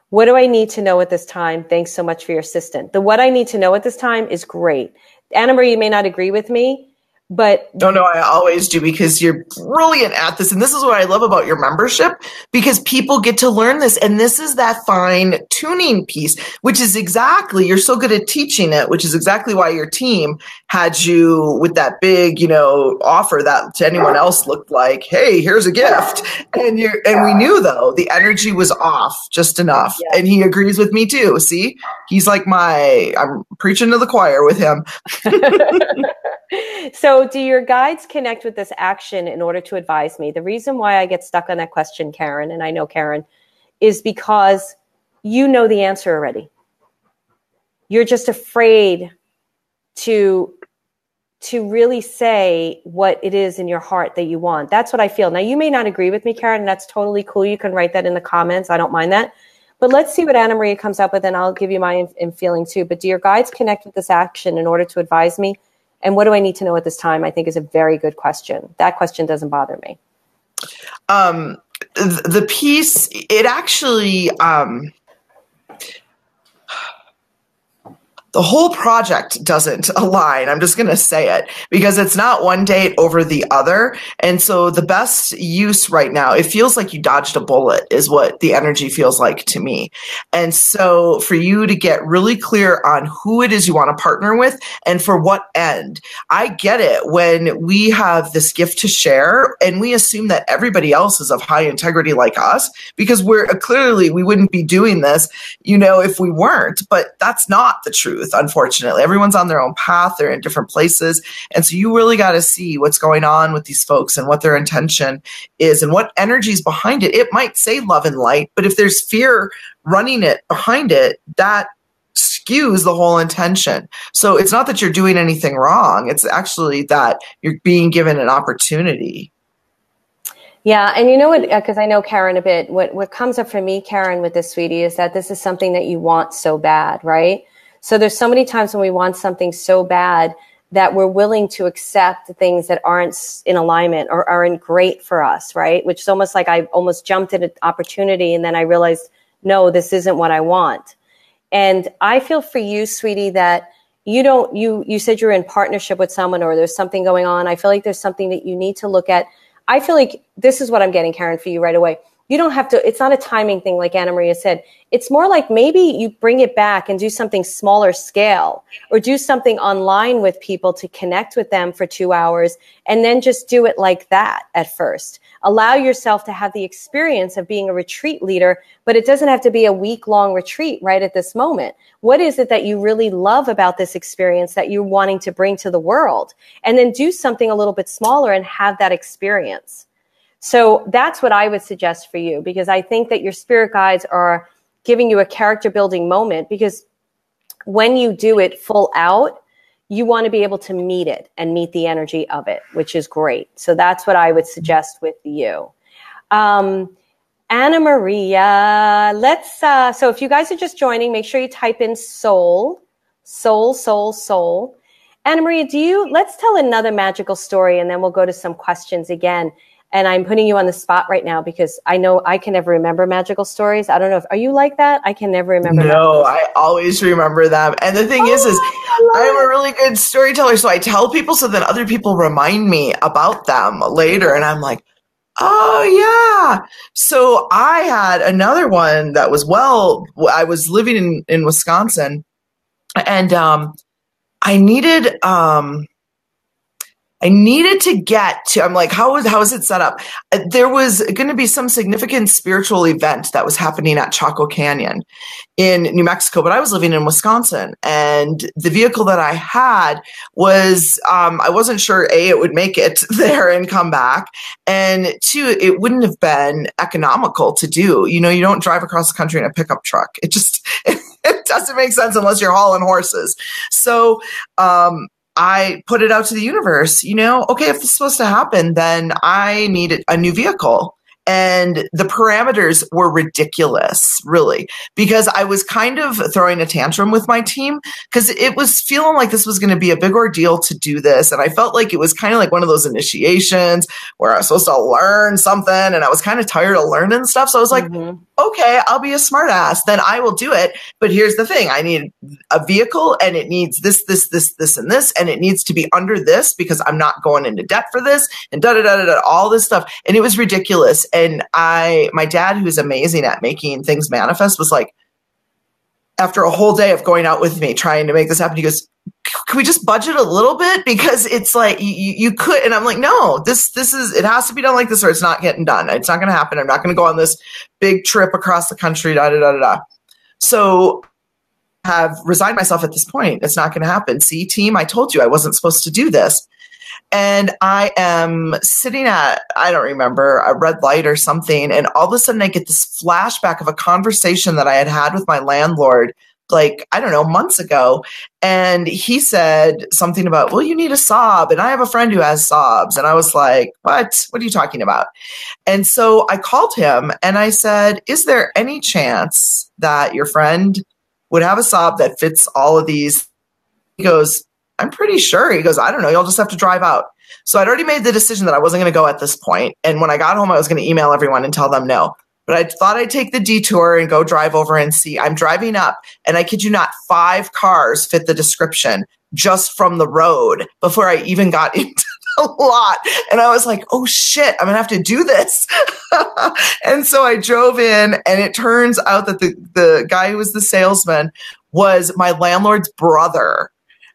Speaker 1: What do I need to know at this time? Thanks so much for your assistance. The what I need to know at this time is great. Anna Marie, you may not agree with me, but
Speaker 2: no, I always do, because you're brilliant at this. And this is what I love about your membership, because people get to learn this. And this is that fine tuning piece, which is exactly, you're so good at teaching it, which is exactly why your team had you with that big, offer that to anyone else looked like, hey, here's a gift. And we knew though, the energy was off just enough. Yeah. And he agrees with me too. See, he's like I'm preaching to the choir with him.
Speaker 1: So do your guides connect with this action in order to advise me? The reason why I get stuck on that question, Karen, and I know Karen, is because you know the answer already. You're just afraid to really say what it is in your heart that you want. That's what I feel. Now, you may not agree with me, Karen, and that's totally cool. You can write that in the comments. I don't mind that. But let's see what Anna Maria comes up with, and I'll give you my feeling too. But do your guides connect with this action in order to advise me? And what do I need to know at this time? I think is a very good question. That question doesn't bother me.
Speaker 2: The piece, it actually, the whole project doesn't align. I'm just going to say it, because it's not one date over the other. And so the best use right now, it feels like you dodged a bullet is what the energy feels like to me. And so for you to get really clear on who it is you want to partner with and for what end. I get it when we have this gift to share and we assume that everybody else is of high integrity like us, because we wouldn't be doing this, if we weren't, but that's not the truth. truth, unfortunately. Everyone's on their own path. They're in different places. And so you really got to see what's going on with these folks and what their intention is and what energy is behind it. It might say love and light, but if there's fear running it behind it, that skews the whole intention. So it's not that you're doing anything wrong. It's actually that you're being given an opportunity.
Speaker 1: Yeah. And you know what, because I know Karen a bit, what comes up for me, Karen, with this, sweetie, is that this is something that you want so bad, right? So there's so many times when we want something so bad that we're willing to accept the things that aren't in alignment or aren't great for us, right? Which is almost like I almost jumped at an opportunity and then I realized, no, this isn't what I want. And I feel for you, sweetie, that you said you're in partnership with someone or there's something going on. I feel like there's something that you need to look at. I feel like this is what I'm getting, Karen, for you right away. You don't have to, it's not a timing thing like Anna Maria said. It's more like maybe you bring it back and do something smaller scale or do something online with people to connect with them for 2 hours and then just do it like that at first. Allow yourself to have the experience of being a retreat leader, but it doesn't have to be a week-long retreat right at this moment. What is it that you really love about this experience that you're wanting to bring to the world? And then do something a little bit smaller and have that experience. So that's what I would suggest for you, because I think that your spirit guides are giving you a character building moment, because when you do it full out, you want to be able to meet it and meet the energy of it, which is great. So that's what I would suggest with you. Anna Maria, so if you guys are just joining, make sure you type in soul, soul, soul, soul. Anna Maria, let's tell another magical story and then we'll go to some questions again. And I'm putting you on the spot right now because I know I can never remember magical stories. I don't know are you like that? I can never remember.
Speaker 2: No, I always remember them. And the thing is I'm a really good storyteller. So I tell people so that other people remind me about them later. And I'm like, oh yeah. So I had another one that was, I was living in Wisconsin and, I needed to get to, I'm like, how is it set up? There was going to be some significant spiritual event that was happening at Chaco Canyon in New Mexico, but I was living in Wisconsin and the vehicle that I had was, I wasn't sure, A, it would make it there and come back. And two, it wouldn't have been economical to do. You know, you don't drive across the country in a pickup truck. It just, it doesn't make sense unless you're hauling horses. So, I put it out to the universe, okay, if this is supposed to happen, then I need a new vehicle. And the parameters were ridiculous, really, because I was kind of throwing a tantrum with my team because it was feeling like this was going to be a big ordeal to do this. And I felt like it was kind of like one of those initiations where I was supposed to learn something and I was kind of tired of learning stuff. So I was like, okay, I'll be a smart ass. Then I will do it. But here's the thing. I need a vehicle and it needs this, and this, and it needs to be under this because I'm not going into debt for this and all this stuff. And it was ridiculous. And my dad, who's amazing at making things manifest, was like, after a whole day of going out with me, trying to make this happen, he goes, can we just budget a little bit? Because it's like, you could, and I'm like, no, this is, it has to be done like this or it's not getting done. It's not going to happen. I'm not going to go on this big trip across the country, So I have resigned myself at this point. It's not going to happen. See, team, I told you I wasn't supposed to do this. And I am sitting at, I don't remember, a red light or something. And all of a sudden I get this flashback of a conversation that I had with my landlord, like, I don't know, months ago. And he said something about, well, you need a sob. And I have a friend who has sobs. And I was like, what are you talking about? And so I called him and I said, is there any chance that your friend would have a sob that fits all of these? He goes, I'm pretty sure. He goes, I don't know. You'll just have to drive out. So I'd already made the decision that I wasn't going to go at this point. And when I got home, I was going to email everyone and tell them no. But I thought I'd take the detour and go drive over and see. I'm driving up and I kid you not, 5 cars fit the description just from the road before I even got into the lot. And I was like, oh shit, I'm going to have to do this. And so I drove in and it turns out that the guy who was the salesman was my landlord's brother.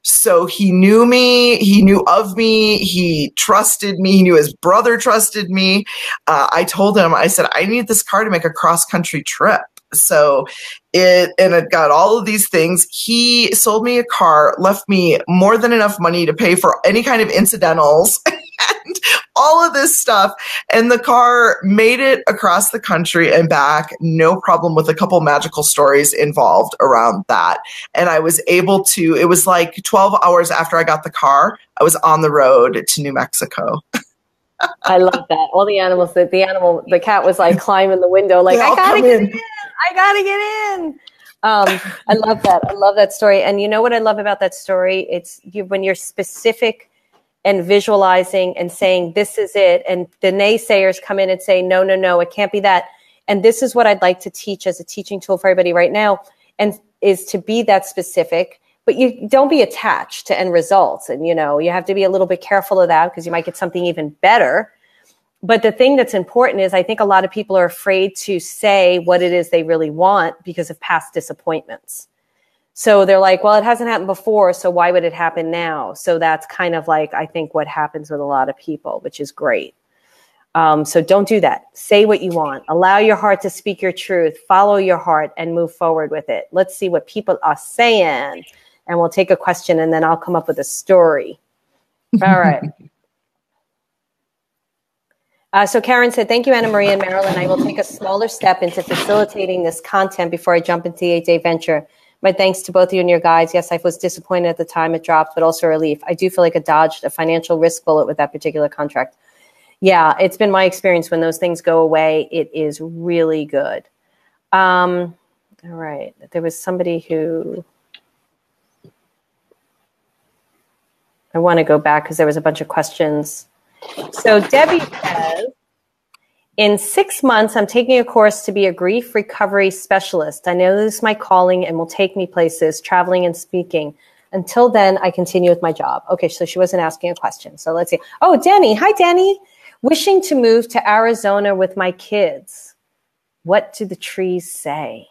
Speaker 2: So he knew me, he knew of me, he trusted me, he knew his brother trusted me. I told him, I said, I need this car to make a cross-country trip. So it got all of these things. He sold me a car, left me more than enough money to pay for any kind of incidentals and all of this stuff. And the car made it across the country and back, no problem, with a couple magical stories involved around that. And I was able to, it was like 12 hours after I got the car, I was on the road to New Mexico.
Speaker 1: I love that. All the animals, the cat was like climbing the window, like, I gotta get in. I gotta get in. I love that. I love that story. And you know what I love about that story? It's when you're specific and visualizing and saying, this is it. And the naysayers come in and say, no, no, no, it can't be that. And this is what I'd like to teach as a teaching tool for everybody right now, and is to be that specific. But you don't be attached to end results. And, you have to be a little bit careful of that because you might get something even better. But the thing that's important is I think a lot of people are afraid to say what it is they really want because of past disappointments. So they're like, well, it hasn't happened before, so why would it happen now? So that's kind of like, I think, what happens with a lot of people, which is great. So don't do that. Say what you want. Allow your heart to speak your truth. Follow your heart and move forward with it. Let's see what people are saying. And we'll take a question, and then I'll come up with a story. All right. So Karen said, thank you, Anna Maria and Marilyn. I will take a smaller step into facilitating this content before I jump into the 8-day venture. My thanks to both you and your guides. Yes, I was disappointed at the time it dropped, but also a relief. I do feel like I dodged a financial risk bullet with that particular contract. Yeah, it's been my experience when those things go away. It is really good. All right. There was somebody who... I want to go back because there was a bunch of questions. So Debbie says, in 6 months, I'm taking a course to be a grief recovery specialist. I know this is my calling and will take me places, traveling and speaking. Until then, I continue with my job. Okay, so she wasn't asking a question. So let's see. Oh, Denny. Hi, Denny. Wishing to move to Arizona with my kids. What do the trees say?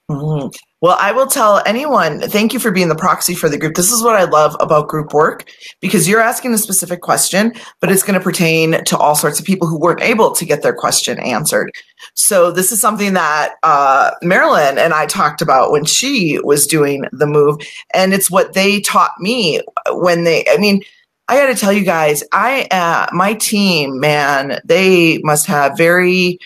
Speaker 2: Mm-hmm. Well, I will tell anyone, thank you for being the proxy for the group. This is what I love about group work, because you're asking a specific question, but it's going to pertain to all sorts of people who weren't able to get their question answered. So this is something that Marilyn and I talked about when she was doing the move. And it's what they taught me when I got to tell you guys, my team, man, they must have very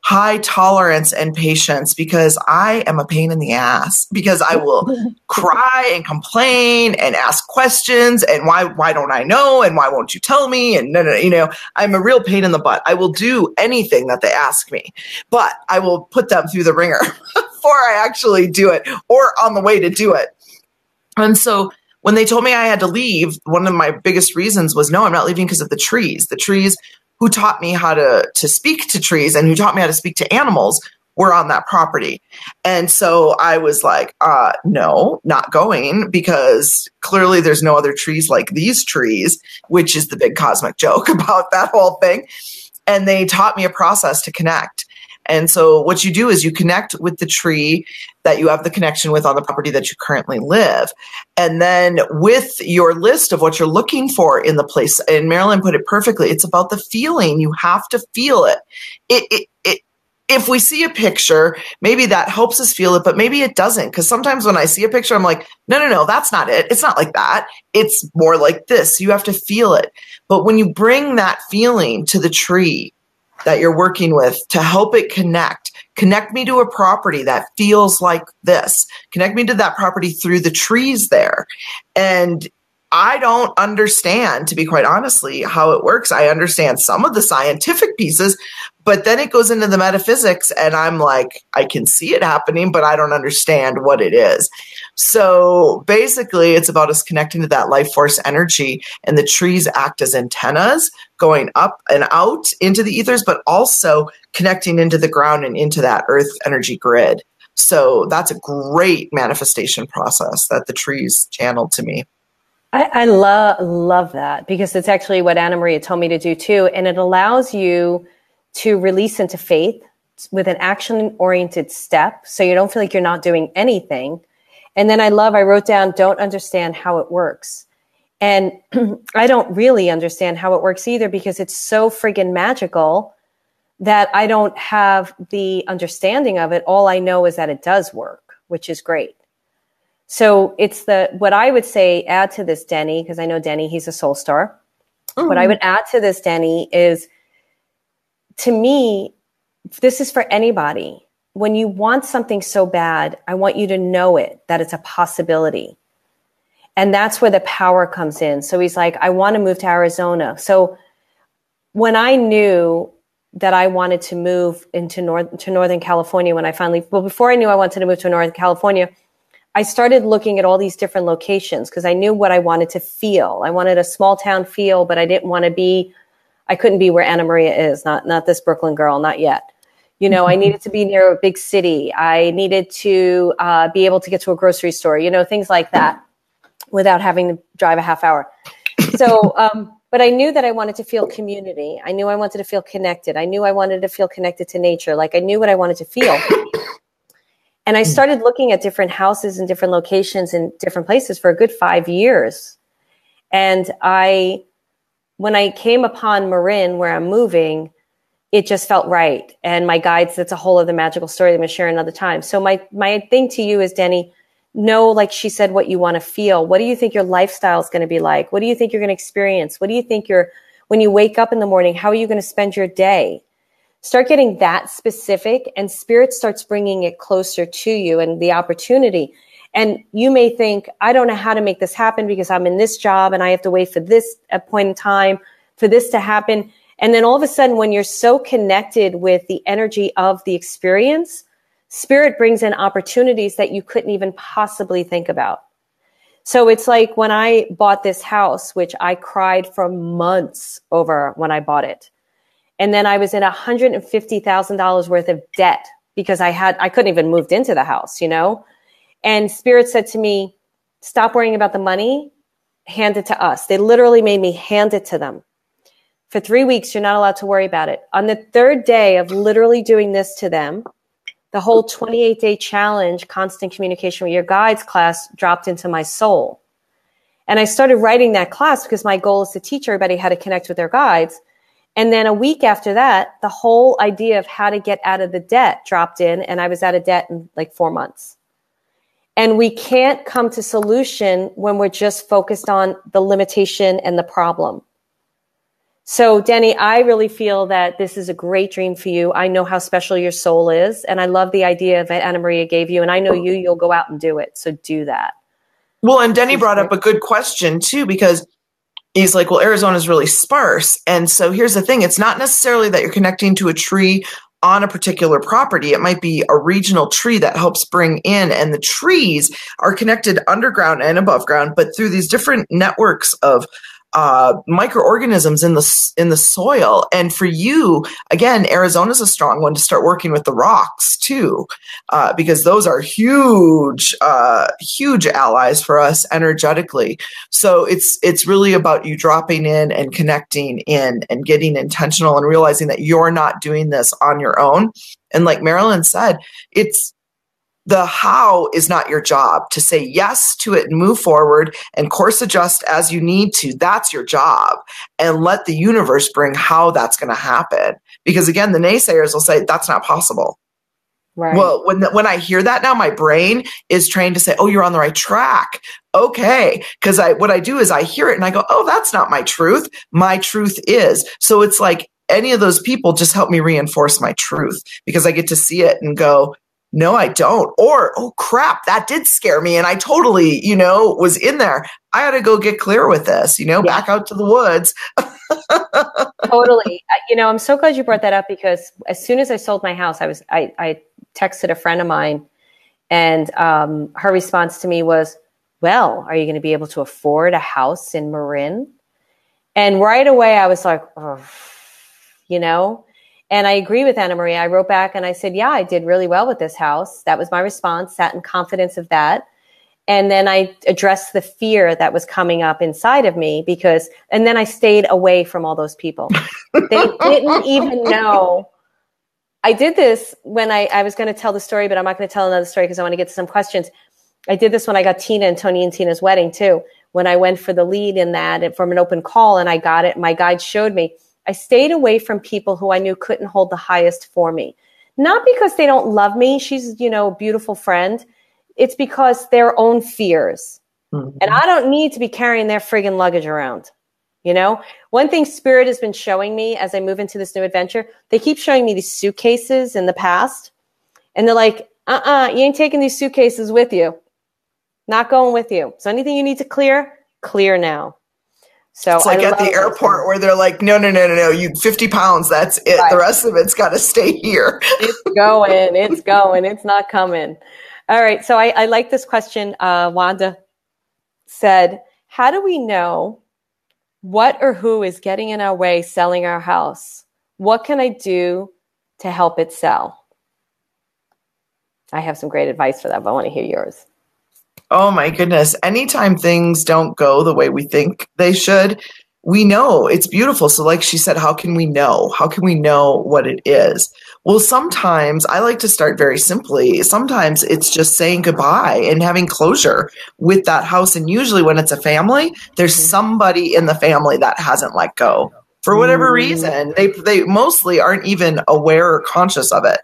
Speaker 2: high tolerance and patience, because I am a pain in the ass, because I will cry and complain and ask questions and why don't I know, and why won't you tell me, and no, I'm a real pain in the butt. I will do anything that they ask me, but I will put them through the ringer before I actually do it or on the way to do it. And so when they told me I had to leave, one of my biggest reasons was, no, I'm not leaving because of the trees. The trees who taught me how to speak to trees and who taught me how to speak to animals were on that property. And so I was like, no, not going, because clearly there's no other trees like these trees, which is the big cosmic joke about that whole thing. And they taught me a process to connect. And so what you do is you connect with the tree that you have the connection with on the property that you currently live. And then with your list of what you're looking for in the place, and Marilyn put it perfectly, it's about the feeling. You have to feel it. If we see a picture, maybe that helps us feel it, but maybe it doesn't. Because sometimes when I see a picture, I'm like, no, that's not it. It's not like that. It's more like this. You have to feel it. But when you bring that feeling to the tree that you're working with to help it connect me to a property that feels like this, connect me to that property through the trees there. And I don't understand, to be quite honestly, how it works. I understand some of the scientific pieces, but then it goes into the metaphysics and I'm like, I can see it happening, but I don't understand what it is. So basically it's about us connecting to that life force energy, and the trees act as antennas going up and out into the ethers, but also connecting into the ground and into that earth energy grid. So that's a great manifestation process that the trees channeled to me.
Speaker 1: I love that, because it's actually what Anna Maria told me to do too. And it allows you to release into faith with an action-oriented step, so you don't feel like you're not doing anything. And then I wrote down, don't understand how it works. And I don't really understand how it works either, because it's so friggin' magical that I don't have the understanding of it. All I know is that it does work, which is great. So it's what I would say, add to this, Denny, because I know Denny, he's a soul star. Mm-hmm. What I would add to this, Denny, is, to me, this is for anybody. When you want something so bad, I want you to know it, that it's a possibility. And that's where the power comes in. So he's like, I want to move to Arizona. So when I knew that I wanted to move to Northern California, before I knew I wanted to move to Northern California, I started looking at all these different locations because I knew what I wanted to feel. I wanted a small town feel, but I couldn't be where Anna Maria is, not this Brooklyn girl, not yet. You know, I needed to be near a big city. I needed to be able to get to a grocery store, things like that without having to drive a half hour. So, but I knew that I wanted to feel community. I knew I wanted to feel connected. I knew I wanted to feel connected to nature. Like, I knew what I wanted to feel. And I started looking at different houses and different locations in different places for a good 5 years. And when I came upon Marin, where I'm moving, it just felt right. And my guides, that's a whole other magical story that I'm going to share another time. So my thing to you is, Denny, know, like she said, what you want to feel. What do you think your lifestyle is going to be like? What do you think you're going to experience? What do you think when you wake up in the morning, how are you going to spend your day? Start getting that specific, and Spirit starts bringing it closer to you and the opportunity. And you may think, I don't know how to make this happen because I'm in this job and I have to wait for this point in time for this to happen. And then all of a sudden, when you're so connected with the energy of the experience, Spirit brings in opportunities that you couldn't even possibly think about. So it's like when I bought this house, which I cried for months over when I bought it. And then I was in $150,000 worth of debt because I couldn't even moved into the house, And Spirit said to me, stop worrying about the money, hand it to us. They literally made me hand it to them. For 3 weeks, you're not allowed to worry about it. On the third day of literally doing this to them, the whole 28-day challenge, constant communication with your guides class, dropped into my soul. And I started writing that class because my goal is to teach everybody how to connect with their guides. And then a week after that, the whole idea of how to get out of the debt dropped in, and I was out of debt in like 4 months. And we can't come to solution when we're just focused on the limitation and the problem. So, Denny, I really feel that this is a great dream for you. I know how special your soul is, and I love the idea that Anna Maria gave you, and I know you'll go out and do it. So do that.
Speaker 2: Well, and Denny brought up a good question, too, because he's like, well, Arizona is really sparse. And so here's the thing. It's not necessarily that you're connecting to a tree on a particular property. It might be a regional tree that helps bring in, and the trees are connected underground and above ground, but through these different networks of microorganisms in the soil. And for you, again, Arizona's a strong one to start working with the rocks too, because those are huge allies for us energetically. So it's really about you dropping in and connecting in and getting intentional and realizing that you're not doing this on your own. And like Marilyn said, the how is not your job. To say yes to it and move forward and course adjust as you need to, that's your job. And let the universe bring how that's going to happen. Because again, the naysayers will say, that's not possible. Right. Well, when I hear that now, my brain is trained to say, oh, you're on the right track. Okay. Because what I do is I hear it and I go, oh, that's not my truth. My truth is. So it's like any of those people just help me reinforce my truth because I get to see it and go, no, I don't. Or, oh, crap, that did scare me. And I totally, was in there. I got to go get clear with this, back out to the woods.
Speaker 1: Totally. I'm so glad you brought that up because as soon as I sold my house, I texted a friend of mine and her response to me was, well, are you going to be able to afford a house in Marin? And right away I was like, oh, And I agree with Anna Maria. I wrote back and I said, yeah, I did really well with this house. That was my response, sat in confidence of that. And then I addressed the fear that was coming up inside of me and then I stayed away from all those people. They didn't even know. I did this when I was going to tell the story, but I'm not going to tell another story because I want to get to some questions. I did this when I got Tina and Tony and Tina's wedding too. When I went for the lead in that from an open call and I got it, my guide showed me. I stayed away from people who I knew couldn't hold the highest for me. Not because they don't love me. She's, a beautiful friend. It's because their own fears. Mm-hmm. And I don't need to be carrying their friggin' luggage around. One thing Spirit has been showing me as I move into this new adventure, they keep showing me these suitcases in the past. And they're like, you ain't taking these suitcases with you. Not going with you. So anything you need to clear now. So
Speaker 2: it's like at the airport where they're like, no, you 50 pounds, that's it. Right. The rest of it's got to stay here.
Speaker 1: It's going, it's not coming. All right. So I like this question. Wanda said, how do we know what or who is getting in our way selling our house? What can I do to help it sell? I have some great advice for that, but I want to hear yours.
Speaker 2: Oh my goodness. Anytime things don't go the way we think they should, we know it's beautiful. So like she said, how can we know? How can we know what it is? Well, sometimes I like to start very simply. Sometimes it's just saying goodbye and having closure with that house. And usually when it's a family, there's somebody in the family that hasn't let go for whatever reason. They mostly aren't even aware or conscious of it.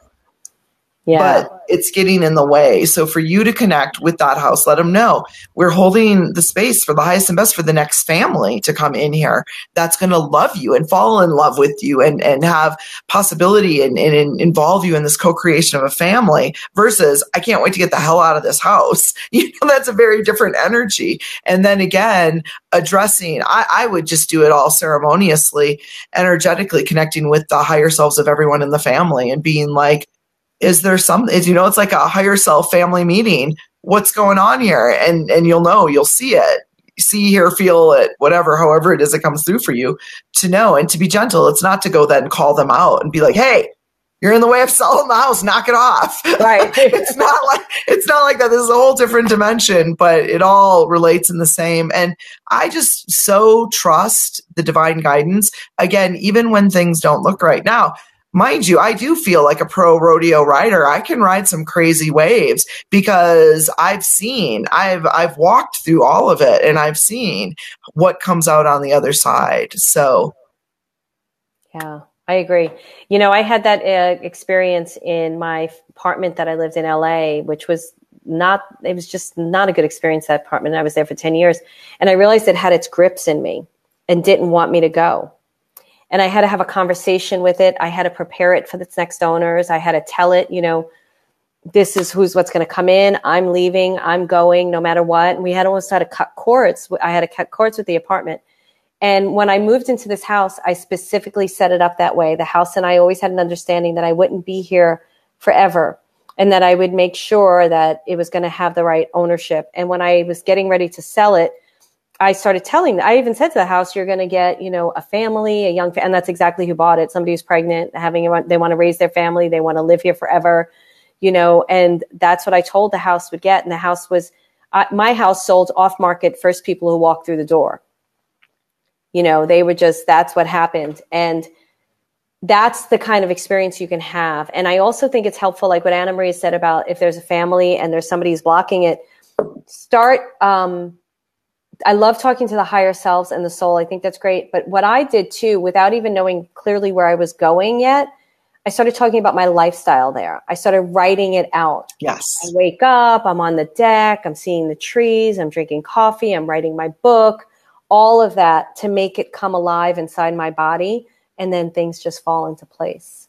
Speaker 2: Yeah. But it's getting in the way. So for you to connect with that house, let them know we're holding the space for the highest and best for the next family to come in here that's going to love you and fall in love with you and have possibility and involve you in this co-creation of a family versus I can't wait to get the hell out of this house. That's a very different energy. And then again, addressing, I would just do it all ceremoniously, energetically connecting with the higher selves of everyone in the family and being like, is there something, it's like a higher self family meeting. What's going on here? And you'll see it, see, hear, feel it, whatever, however it is that comes through for you to know and to be gentle. It's not to go then call them out and be like, hey, you're in the way of selling the house, knock it off. Right. It's not like that. This is a whole different dimension, but it all relates in the same. And I just so trust the divine guidance. Again, even when things don't look right. Now, mind you, I do feel like a pro rodeo rider. I can ride some crazy waves because I've walked through all of it and I've seen what comes out on the other side. So.
Speaker 1: Yeah, I agree. I had that experience in my apartment that I lived in LA, which was just not a good experience, that apartment. I was there for 10 years and I realized it had its grips in me and didn't want me to go. And I had to have a conversation with it. I had to prepare it for its next owners. I had to tell it, this is what's going to come in. I'm leaving. I'm going no matter what. And we almost had to cut cords. I had to cut cords with the apartment. And when I moved into this house, I specifically set it up that way. The house and I always had an understanding that I wouldn't be here forever and that I would make sure that it was going to have the right ownership. And when I was getting ready to sell it, I started I even said to the house, you're going to get, a family, and that's exactly who bought it. Somebody who's pregnant, they want to raise their family. They want to live here forever, and that's what I told the house would get. And the house was, my house sold off market first people who walked through the door. They were that's what happened. And that's the kind of experience you can have. And I also think it's helpful, like what Anna Marie said about if there's a family and there's somebody who's blocking it, I love talking to the higher selves and the soul. I think that's great. But what I did too, without even knowing clearly where I was going yet, I started talking about my lifestyle there. I started writing it out.
Speaker 2: Yes.
Speaker 1: I wake up, I'm on the deck, I'm seeing the trees, I'm drinking coffee, I'm writing my book, all of that to make it come alive inside my body. And then things just fall into place.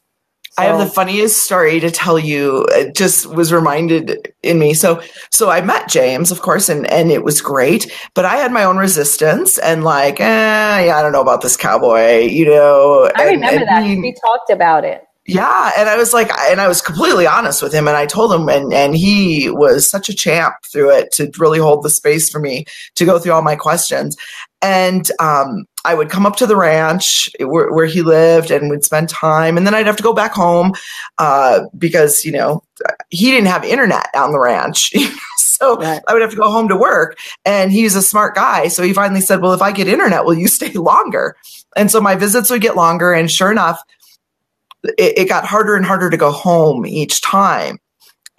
Speaker 1: So,
Speaker 2: I have the funniest story to tell you. It just was reminded in me. So I met James, of course, and it was great, but I had my own resistance and like, I don't know about this cowboy,
Speaker 1: I remember that. We talked about it.
Speaker 2: Yeah. And I was like, and I was completely honest with him and I told him, and he was such a champ through it to really hold the space for me to go through all my questions. And, I would come up to the ranch where he lived and we'd spend time. And then I'd have to go back home, because, he didn't have internet on the ranch. So right. I would have to go home to work, and he's a smart guy. So he finally said, well, if I get internet, will you stay longer? And so my visits would get longer. And sure enough, it got harder and harder to go home each time.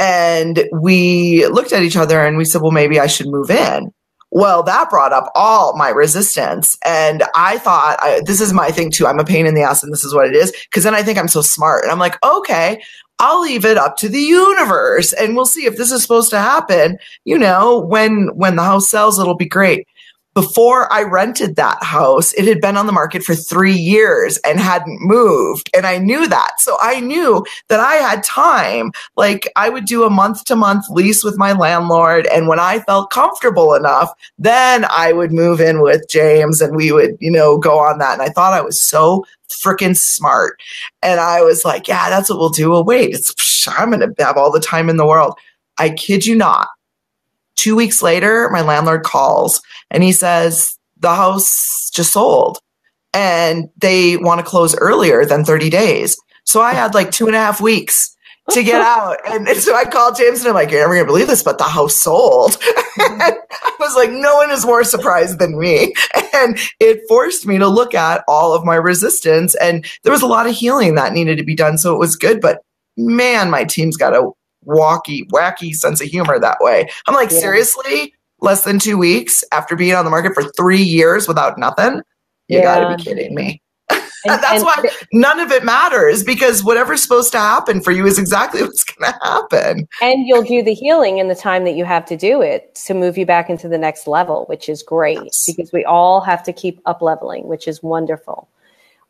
Speaker 2: And we looked at each other and we said, well, maybe I should move in. Well, that brought up all my resistance. And I thought, this is my thing too. I'm a pain in the ass and this is what it is. Cause then I think I'm so smart and I'm like, okay, I'll leave it up to the universe and we'll see if this is supposed to happen. You know, when the house sells, it'll be great. Before I rented that house, it had been on the market for 3 years and hadn't moved. And I knew that. So I knew that I had time. Like I would do a month-to-month lease with my landlord. And when I felt comfortable enough, then I would move in with James and we would, you know, go on that. And I thought I was so freaking smart. And I was like, yeah, that's what we'll do. Well, wait, I'm going to have all the time in the world. I kid you not. 2 weeks later, my landlord calls and he says, the house just sold and they want to close earlier than 30 days. So I had like 2.5 weeks to get out. And so I called James and I'm like, you're never going to believe this, but the house sold. I was like, no one is more surprised than me. And it forced me to look at all of my resistance. And there was a lot of healing that needed to be done. So it was good. But man, my team's got a wacky sense of humor that way. I'm like, seriously? Less than 2 weeks after being on the market for 3 years without nothing? You gotta be kidding me. That's why none of it matters, because whatever's supposed to happen for you is exactly what's going to happen.
Speaker 1: And you'll do the healing in the time that you have to do it to move you back into the next level, which is great because we all have to keep up leveling, which is wonderful.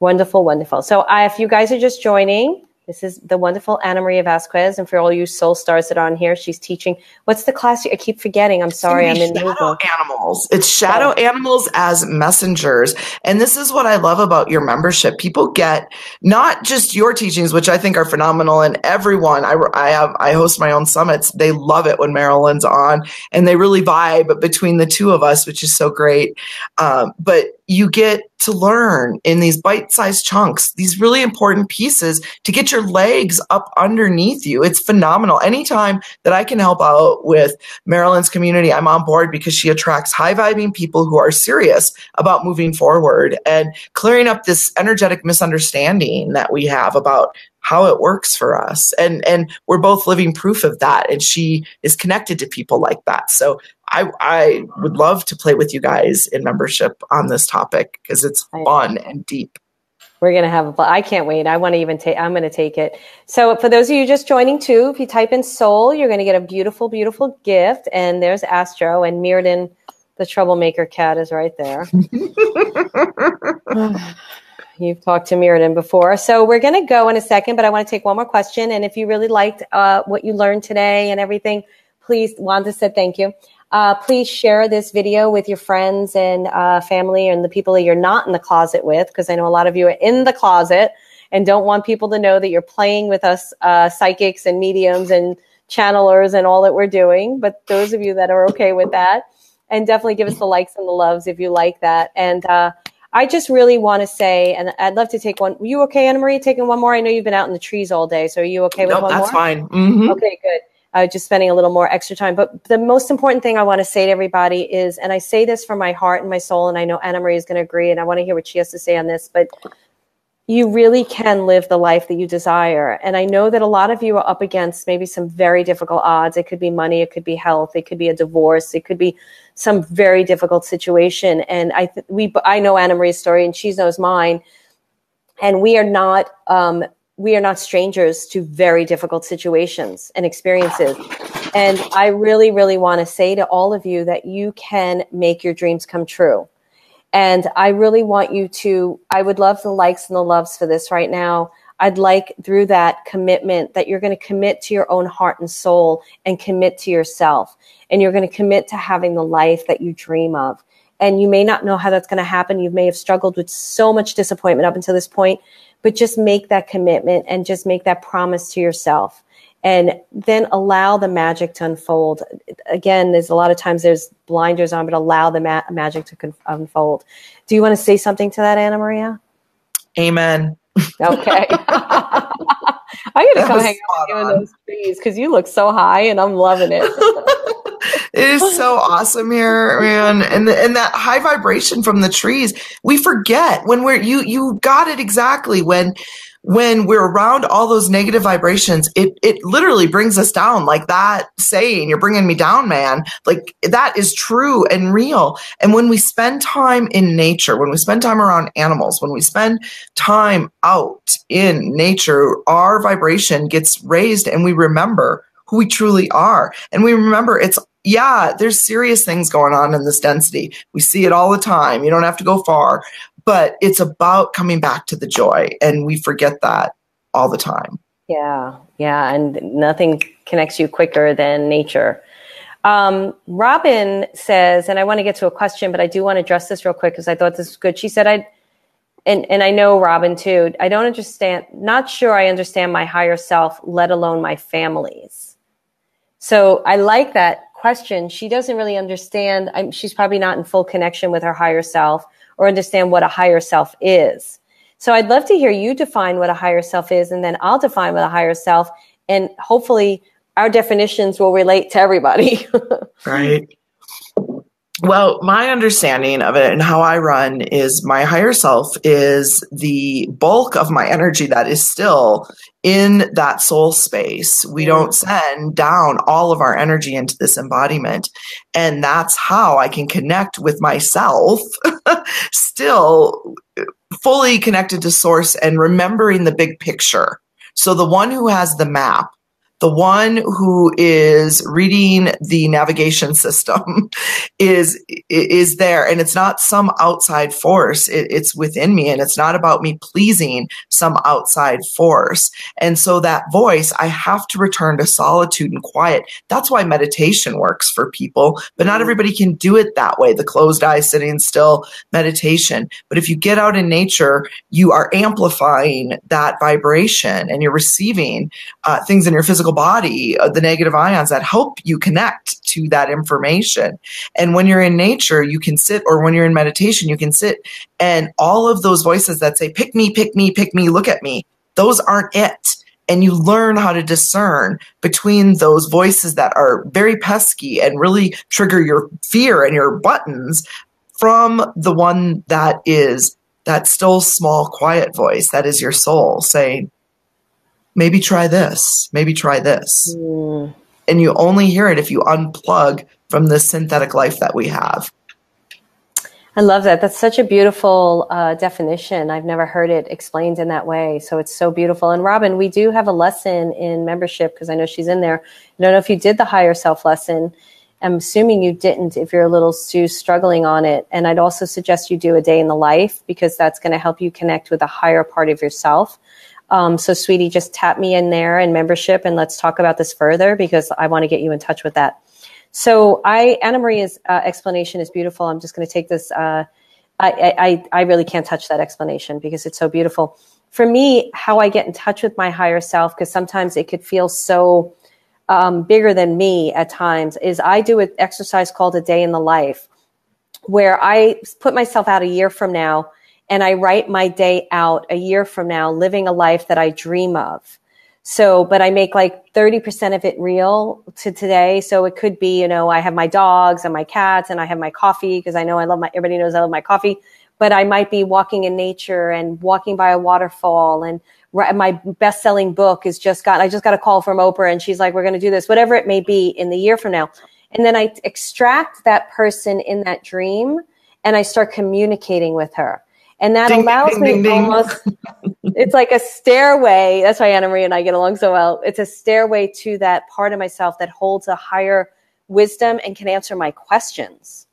Speaker 1: Wonderful, wonderful. So if you guys are just joining, this is the wonderful Ana Maria Vasquez. And for all you soul stars that are on here, she's teaching. What's the class? I keep forgetting. I'm sorry. I'm in
Speaker 2: shadow animals. It's shadow animals as messengers. And this is what I love about your membership. People get not just your teachings, which I think are phenomenal, and everyone. I host my own summits. They love it when Marilyn's on, and they really vibe between the two of us, which is so great. But you get to learn in these bite-sized chunks, these really important pieces to get your legs up underneath you. It's phenomenal. Anytime that I can help out with Marilyn's community, I'm on board because she attracts high-vibing people who are serious about moving forward and clearing up this energetic misunderstanding that we have about how it works for us. And we're both living proof of that. And she is connected to people like that. So I would love to play with you guys in membership on this topic because it's fun and deep.
Speaker 1: We're going to have I can't wait. I want to even I'm going to take it. So for those of you just joining too, if you type in soul, you're going to get a beautiful, beautiful gift. And there's Astro, and Mirrodin, the troublemaker cat, is right there. You've talked to Mirrodin before. So we're going to go in a second, but I want to take one more question. And if you really liked what you learned today and everything, please, Wanda said thank you. Please share this video with your friends and family and the people that you're not in the closet with, because I know a lot of you are in the closet and don't want people to know that you're playing with us psychics and mediums and channelers and all that we're doing. But those of you that are okay with that, and definitely give us the likes and the loves if you like that. And I just really want to say, and I'd love to take one. Are you okay, Ana Maria, taking one more? I know you've been out in the trees all day, so are you okay with one more?
Speaker 2: Nope, that's fine. Mm-hmm.
Speaker 1: Okay, good. Just spending a little more extra time. But the most important thing I want to say to everybody is, and I say this from my heart and my soul, and I know Ana Maria is going to agree, and I want to hear what she has to say on this, but you really can live the life that you desire. And I know that a lot of you are up against maybe some very difficult odds. It could be money, it could be health, it could be a divorce, it could be some very difficult situation. And I know Ana Maria's story, and she knows mine. And we are not strangers to very difficult situations and experiences. And I really, really want to say to all of you that you can make your dreams come true. And I really want you to, I would love the likes and the loves for this right now. I'd like through that commitment that you're going to commit to your own heart and soul and commit to yourself. And you're going to commit to having the life that you dream of. And you may not know how that's going to happen. You may have struggled with so much disappointment up until this point, but just make that commitment and just make that promise to yourself. And then allow the magic to unfold. Again, there's a lot of times there's blinders on, but allow the magic to unfold. Do you want to say something to that, Ana Maria?
Speaker 2: Amen.
Speaker 1: Okay. I'm going to come hang out with you in those trees because you look so high and I'm loving it.
Speaker 2: It is so awesome here, man. And that high vibration from the trees, we forget when you got it exactly. when we're around all those negative vibrations, it literally brings us down. Like that saying, you're bringing me down, man. Like that is true and real. And when we spend time in nature, when we spend time around animals, when we spend time out in nature, our vibration gets raised and we remember who we truly are. And we remember there's serious things going on in this density. We see it all the time. You don't have to go far. But it's about coming back to the joy, and we forget that all the time.
Speaker 1: Yeah, and nothing connects you quicker than nature. Robin says, and I want to get to a question, but I do want to address this real quick because I thought this was good. She said, and I know Robin too, not sure I understand my higher self, let alone my family's. So I like that question. She doesn't really understand. She's probably not in full connection with her higher self, or understand what a higher self is. So I'd love to hear you define what a higher self is, and then I'll define what a higher self, and hopefully our definitions will relate to everybody.
Speaker 2: Right. Well, my understanding of it and how I run is my higher self is the bulk of my energy that is still in that soul space. We don't send down all of our energy into this embodiment. And that's how I can connect with myself, still fully connected to source and remembering the big picture. So the one who has the map, the one who is reading the navigation system is there. And it's not some outside force. It's within me. And it's not about me pleasing some outside force. And so that voice, I have to return to solitude and quiet. That's why meditation works for people, but not everybody can do it that way. The closed eyes, sitting still meditation. But if you get out in nature, you are amplifying that vibration and you're receiving things in your physical body, the negative ions that help you connect to that information. And when you're in nature, you can sit, or when you're in meditation, you can sit, and all of those voices that say, pick me, pick me, pick me, look at me, those aren't it. And you learn how to discern between those voices that are very pesky and really trigger your fear and your buttons from the one that is that still small, quiet voice that is your soul saying, maybe try this, maybe try this. And you only hear it if you unplug from the synthetic life that we have.
Speaker 1: I love that. That's such a beautiful definition. I've never heard it explained in that way. So it's so beautiful. And Robin, we do have a lesson in membership because I know she's in there. I don't know if you did the higher self lesson. I'm assuming you didn't if you're a little too struggling on it. And I'd also suggest you do a day in the life because that's going to help you connect with a higher part of yourself. So sweetie, just tap me in there in membership and let's talk about this further because I want to get you in touch with that. So Anna Maria's explanation is beautiful. I'm just going to take this. I really can't touch that explanation because it's so beautiful. For me, how I get in touch with my higher self, because sometimes it could feel so bigger than me at times, is I do an exercise called a day in the life where I put myself out a year from now and I write my day out a year from now, living a life that I dream of. So, but I make like 30% of it real to today. So it could be, I have my dogs and my cats and I have my coffee because I know everybody knows I love my coffee, but I might be walking in nature and walking by a waterfall. And my best-selling book I just got a call from Oprah and she's like, we're going to do this, whatever it may be in the year from now. And then I extract that person in that dream and I start communicating with her. And that allows me almost, it's like a stairway. That's why Anna Maria and I get along so well. It's a stairway to that part of myself that holds a higher wisdom and can answer my questions.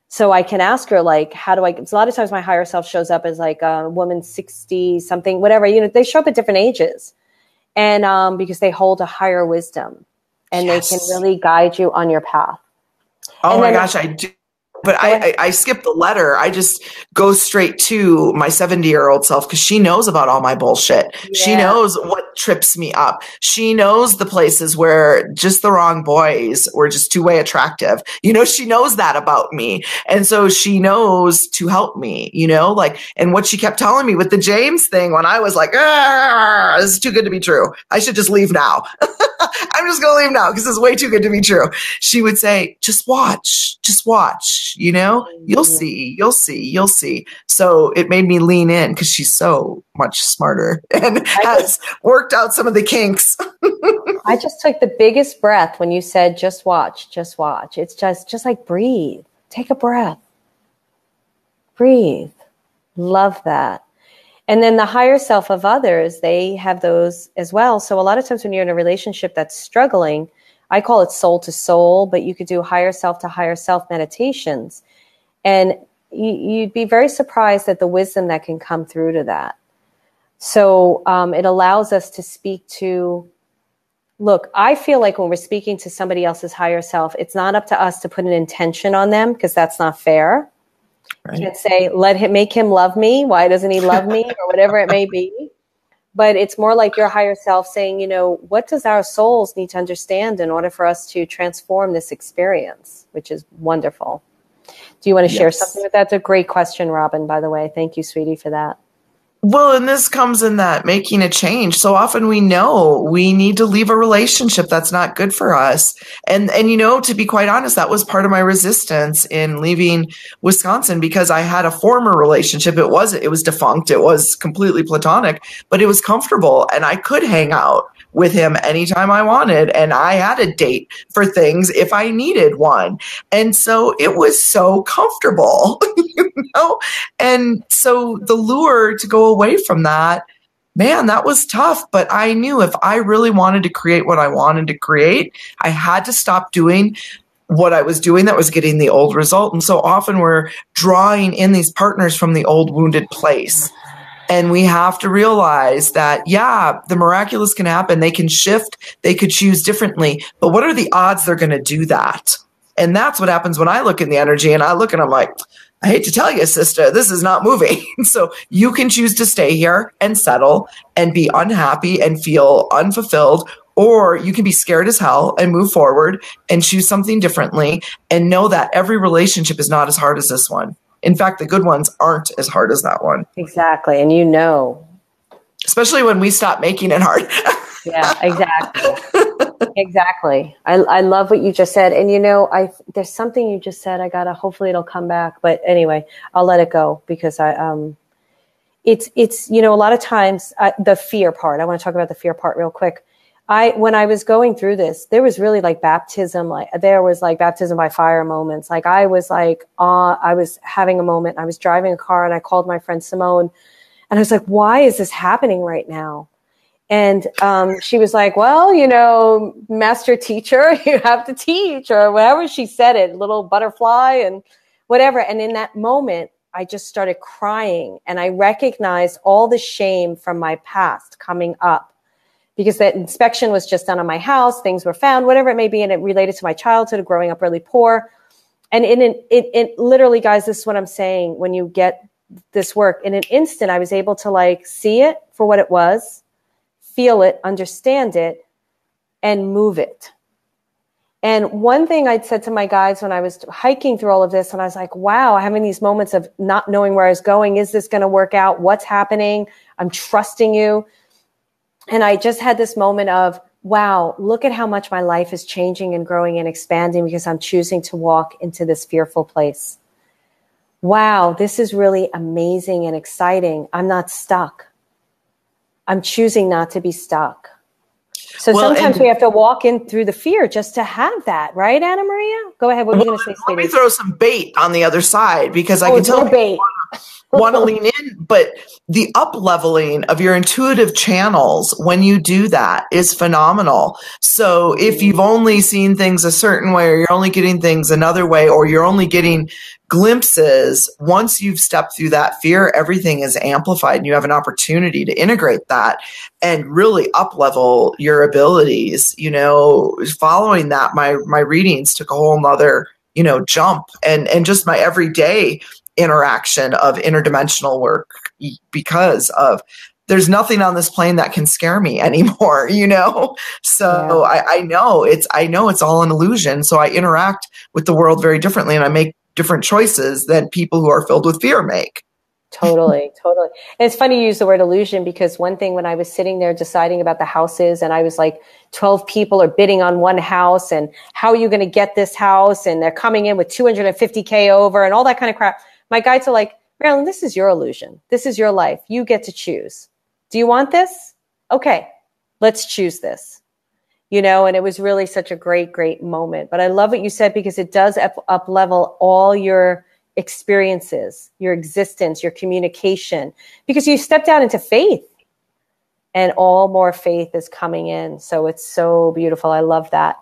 Speaker 1: So I can ask her, like, because a lot of times my higher self shows up as like a woman 60 something, whatever, they show up at different ages. And because they hold a higher wisdom and They can really guide you on your path.
Speaker 2: Oh my gosh, I do. But I skip the letter. I just go straight to my 70-year-old self because she knows about all my bullshit. Yeah. She knows what trips me up. She knows the places where just the wrong boys were just two-way attractive. She knows that about me. And so she knows to help me, and what she kept telling me with the James thing when I was like, this is too good to be true. I should just leave now. I'm just going to leave now because it's way too good to be true. She would say, just watch, you know, you'll see, you'll see, you'll see. So it made me lean in because she's so much smarter and has worked out some of the kinks.
Speaker 1: I just took the biggest breath when you said, just watch, just watch. It's just like breathe, take a breath, breathe. Love that. And then the higher self of others, they have those as well. So a lot of times when you're in a relationship that's struggling, I call it soul to soul, but you could do higher self to higher self meditations. And you'd be very surprised at the wisdom that can come through to that. So it allows us to speak to, look, I feel like when we're speaking to somebody else's higher self, it's not up to us to put an intention on them because that's not fair. Right. You can't say, make him love me. Why doesn't he love me? Or whatever it may be. But it's more like your higher self saying, you know, what does our souls need to understand in order for us to transform this experience, which is wonderful. Do you want to share something with that? It's a great question, Robin, by the way. Thank you, sweetie, for that.
Speaker 2: Well, and this comes in that making a change. So often we know we need to leave a relationship that's not good for us. And you know, to be quite honest, that was part of my resistance in leaving Wisconsin because I had a former relationship. It was defunct. It was completely platonic, but it was comfortable and I could hang out with him anytime I wanted. And I had a date for things if I needed one. And so it was so comfortable, you know? And so the lure to go away from that, man, that was tough. But I knew if I really wanted to create what I wanted to create, I had to stop doing what I was doing that was getting the old result. And so often we're drawing in these partners from the old wounded place. And we have to realize that, yeah, the miraculous can happen. They can shift. They could choose differently. But what are the odds they're going to do that? And that's what happens when I look in the energy and I look and I'm like, I hate to tell you, sister, this is not moving. So you can choose to stay here and settle and be unhappy and feel unfulfilled, or you can be scared as hell and move forward and choose something differently and know that every relationship is not as hard as this one. In fact, the good ones aren't as hard as that one.
Speaker 1: Exactly. And you know.
Speaker 2: Especially when we stop making it hard.
Speaker 1: Yeah, exactly. Exactly. I love what you just said. And you know, there's something you just said. Hopefully it'll come back. But anyway, I'll let it go because it's, you know, a lot of times the fear part, I want to talk about the fear part real quick. When I was going through this, there was really like baptism by fire moments. Like I was having a moment. I was driving a car and I called my friend Simone and I was like, why is this happening right now? And she was like, well, you know, master teacher, you have to teach, or whatever she said it, little butterfly and whatever. And in that moment, I just started crying and I recognized all the shame from my past coming up. Because that inspection was just done on my house, things were found, whatever it may be, and it related to my childhood of growing up really poor. And it literally, guys, this is what I'm saying. When you get this work, in an instant, I was able to like see it for what it was, feel it, understand it, and move it. And one thing I'd said to my guides when I was hiking through all of this, and I was like, wow, having these moments of not knowing where I was going. Is this going to work out? What's happening? I'm trusting you. And I just had this moment of, wow, look at how much my life is changing and growing and expanding because I'm choosing to walk into this fearful place. Wow, this is really amazing and exciting. I'm not stuck. I'm choosing not to be stuck. So sometimes we have to walk in through the fear just to have that, right, Anna Maria? Go ahead. What are you going to say,
Speaker 2: Let me throw some bait on the other side because I can tell
Speaker 1: bait.
Speaker 2: Want to lean in, but the up leveling of your intuitive channels when you do that is phenomenal. So if you've only seen things a certain way, or you're only getting things another way, or you're only getting glimpses, once you've stepped through that fear, everything is amplified and you have an opportunity to integrate that and really up level your abilities. You know, following that, my readings took a whole nother, you know, jump and just my everyday interaction of interdimensional work because of there's nothing on this plane that can scare me anymore, you know? So yeah. I know it's all an illusion. So I interact with the world very differently and I make different choices than people who are filled with fear make.
Speaker 1: Totally, totally. And it's funny you use the word illusion, because one thing, when I was sitting there deciding about the houses, and I was like, 12 people are bidding on one house, and how are you going to get this house? And they're coming in with 250K over and all that kind of crap. My guides are like, Marilyn, this is your illusion. This is your life. You get to choose. Do you want this? Okay, let's choose this. And it was really such a great, great moment. But I love what you said, because it does up level all your experiences, your existence, your communication, because you stepped out into faith, and all more faith is coming in. So it's so beautiful. I love that.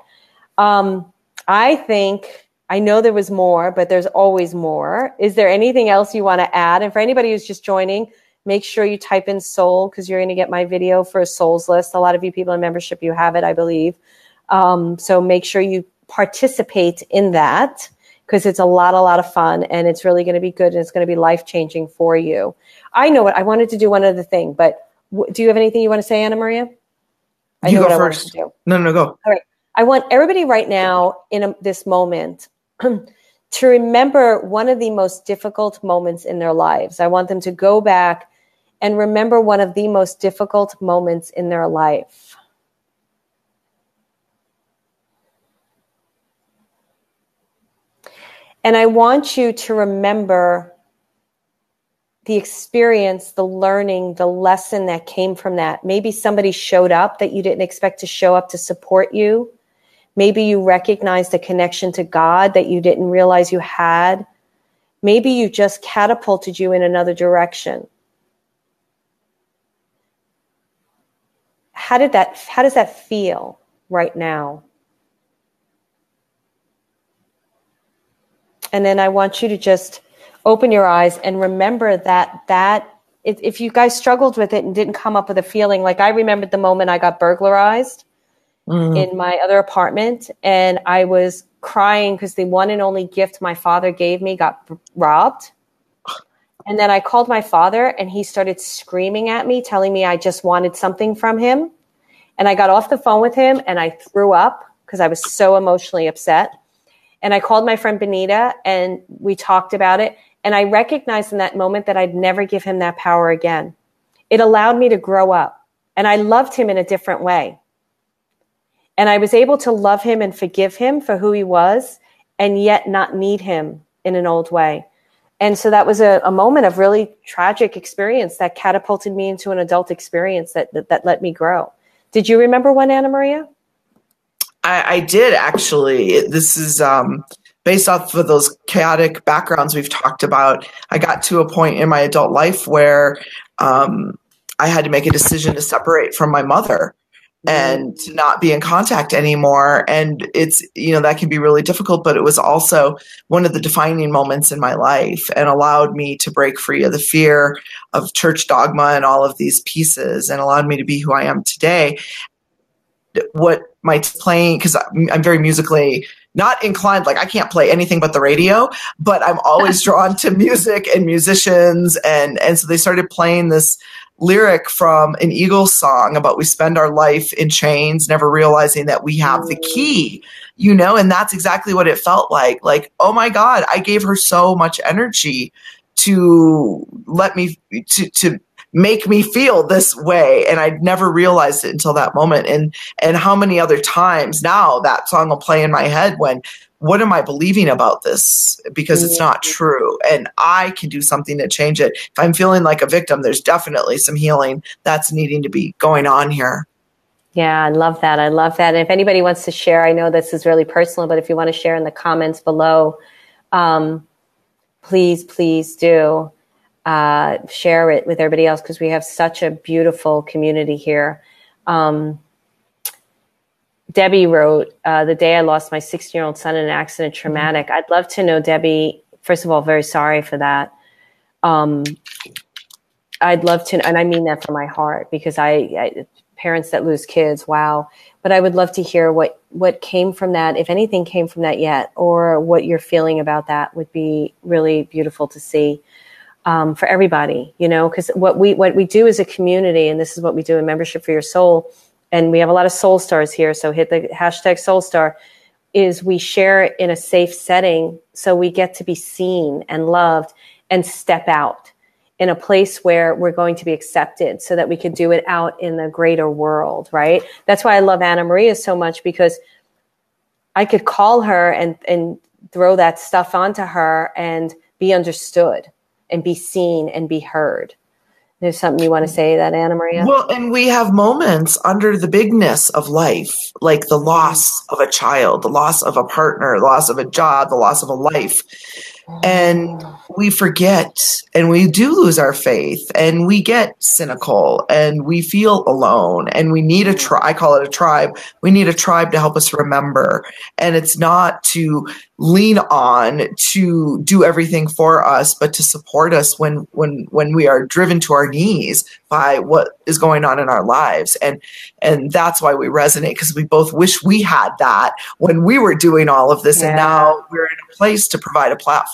Speaker 1: I know there was more, but there's always more. Is there anything else you want to add? And for anybody who's just joining, make sure you type in soul, because you're going to get my video for a souls list. A lot of you people in membership, you have it, I believe. So make sure you participate in that, because it's a lot of fun, and it's really going to be good, and it's going to be life-changing for you. I know it. I wanted to do one other thing, but do you have anything you want to say, Anna Maria?
Speaker 2: You go first. No, go.
Speaker 1: All right. I want everybody right now in this moment to remember one of the most difficult moments in their lives. I want them to go back and remember one of the most difficult moments in their life. And I want you to remember the experience, the learning, the lesson that came from that. Maybe somebody showed up that you didn't expect to show up to support you. Maybe you recognized a connection to God that you didn't realize you had. Maybe you just catapulted you in another direction. How does that feel right now? And then I want you to just open your eyes and remember that if you guys struggled with it and didn't come up with a feeling, like I remembered the moment I got burglarized in my other apartment, and I was crying because the one and only gift my father gave me got robbed. And then I called my father, and he started screaming at me, telling me I just wanted something from him. And I got off the phone with him, and I threw up because I was so emotionally upset. And I called my friend Benita, and we talked about it. And I recognized in that moment that I'd never give him that power again. It allowed me to grow up, and I loved him in a different way. And I was able to love him and forgive him for who he was, and yet not need him in an old way. And so that was a moment of really tragic experience that catapulted me into an adult experience that let me grow. Did you remember one, Anna Maria?
Speaker 2: I did, actually. This is based off of those chaotic backgrounds we've talked about. I got to a point in my adult life where I had to make a decision to separate from my mother and to not be in contact anymore. And it's, that can be really difficult, but it was also one of the defining moments in my life, and allowed me to break free of the fear of church dogma and all of these pieces, and allowed me to be who I am today. What my playing, because I'm very musically not inclined, like I can't play anything but the radio, but I'm always drawn to music and musicians. And so they started playing this lyric from an Eagles song about we spend our life in chains, never realizing that we have the key, and that's exactly what it felt like. Like, oh my God, I gave her so much energy to let me, to make me feel this way. And I'd never realized it until that moment. And how many other times now that song will play in my head when, what am I believing about this? Because it's not true. And I can do something to change it. If I'm feeling like a victim, there's definitely some healing that's needing to be going on here.
Speaker 1: Yeah, I love that. I love that. And if anybody wants to share, I know this is really personal, but if you want to share in the comments below, please do. Share it with everybody else, because we have such a beautiful community here. Debbie wrote, the day I lost my 16-year-old son in an accident, traumatic. I'd love to know, Debbie, first of all, very sorry for that. I'd love to, and I mean that from my heart, because I parents that lose kids, wow. But I would love to hear what came from that, if anything came from that yet, or what you're feeling about that would be really beautiful to see. For everybody, because what we do as a community, and this is what we do in Membership for Your Soul, and we have a lot of soul stars here, so hit the hashtag soul star, is we share in a safe setting so we get to be seen and loved and step out. in a place where we're going to be accepted so that we could do it out in the greater world, right? That's why I love Anna Maria so much, because I could call her and throw that stuff onto her and be understood and be seen and be heard. There's something you want to say that, Anna Maria?
Speaker 2: Well, and we have moments under the bigness of life, like the loss of a child, the loss of a partner, the loss of a job, the loss of a life. And we forget, and we do lose our faith, and we get cynical, and we feel alone, and we need a tribe. I call it a tribe. We need a tribe to help us remember. And it's not to lean on to do everything for us, but to support us when we are driven to our knees by what is going on in our lives. And that's why we resonate, because we both wish we had that when we were doing all of this. Yeah. And now we're in a place to provide a platform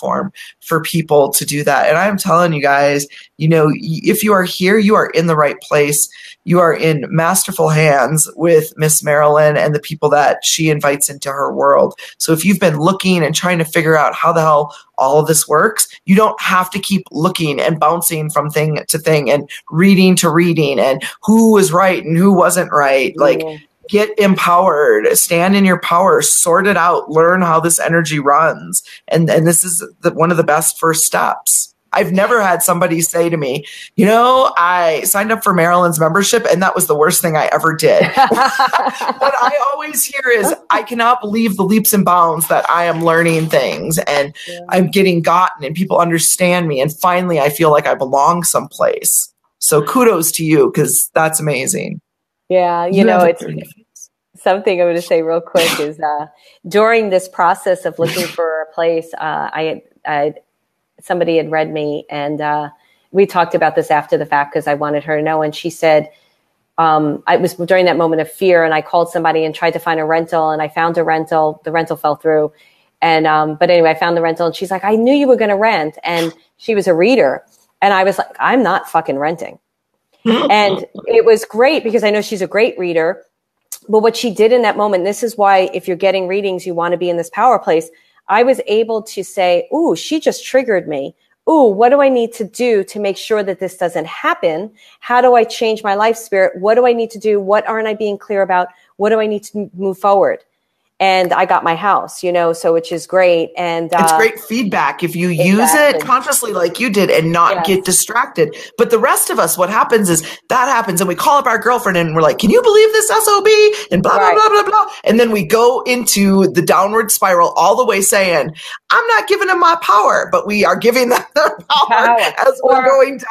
Speaker 2: for people to do that. And I'm telling you guys, if you are here, you are in the right place. You are in masterful hands with Miss Marilyn and the people that she invites into her world. So if you've been looking and trying to figure out how the hell all of this works, you don't have to keep looking and bouncing from thing to thing and reading to reading and who was right and who wasn't right. Like, get empowered, stand in your power, sort it out, learn how this energy runs. And this is one of the best first steps. I've never had somebody say to me, I signed up for Marilyn's membership and that was the worst thing I ever did. What I always hear is, I cannot believe the leaps and bounds that I am learning things and I'm getting gotten and people understand me. And finally, I feel like I belong someplace. So kudos to you, because that's amazing.
Speaker 1: Yeah, it's something I'm going to say real quick is during this process of looking for a place, somebody had read me, and we talked about this after the fact because I wanted her to know. And she said, I was during that moment of fear, and I called somebody and tried to find a rental, and I found a rental. The rental fell through. And but anyway, I found the rental, and she's like, I knew you were going to rent. And she was a reader. And I was like, I'm not fucking renting. And it was great because I know she's a great reader. But what she did in that moment, this is why if you're getting readings, you want to be in this power place. I was able to say, ooh, she just triggered me. Ooh, what do I need to do to make sure that this doesn't happen? How do I change my life spirit? What do I need to do? What aren't I being clear about? What do I need to move forward? And I got my house, so which is great. And
Speaker 2: it's great feedback if you use it consciously like you did and not get distracted. But the rest of us, what happens is that happens and we call up our girlfriend and we're like, can you believe this SOB? And blah, blah, blah, blah, blah. And then we go into the downward spiral all the way saying, I'm not giving them my power, but we are giving them their power as we're going down.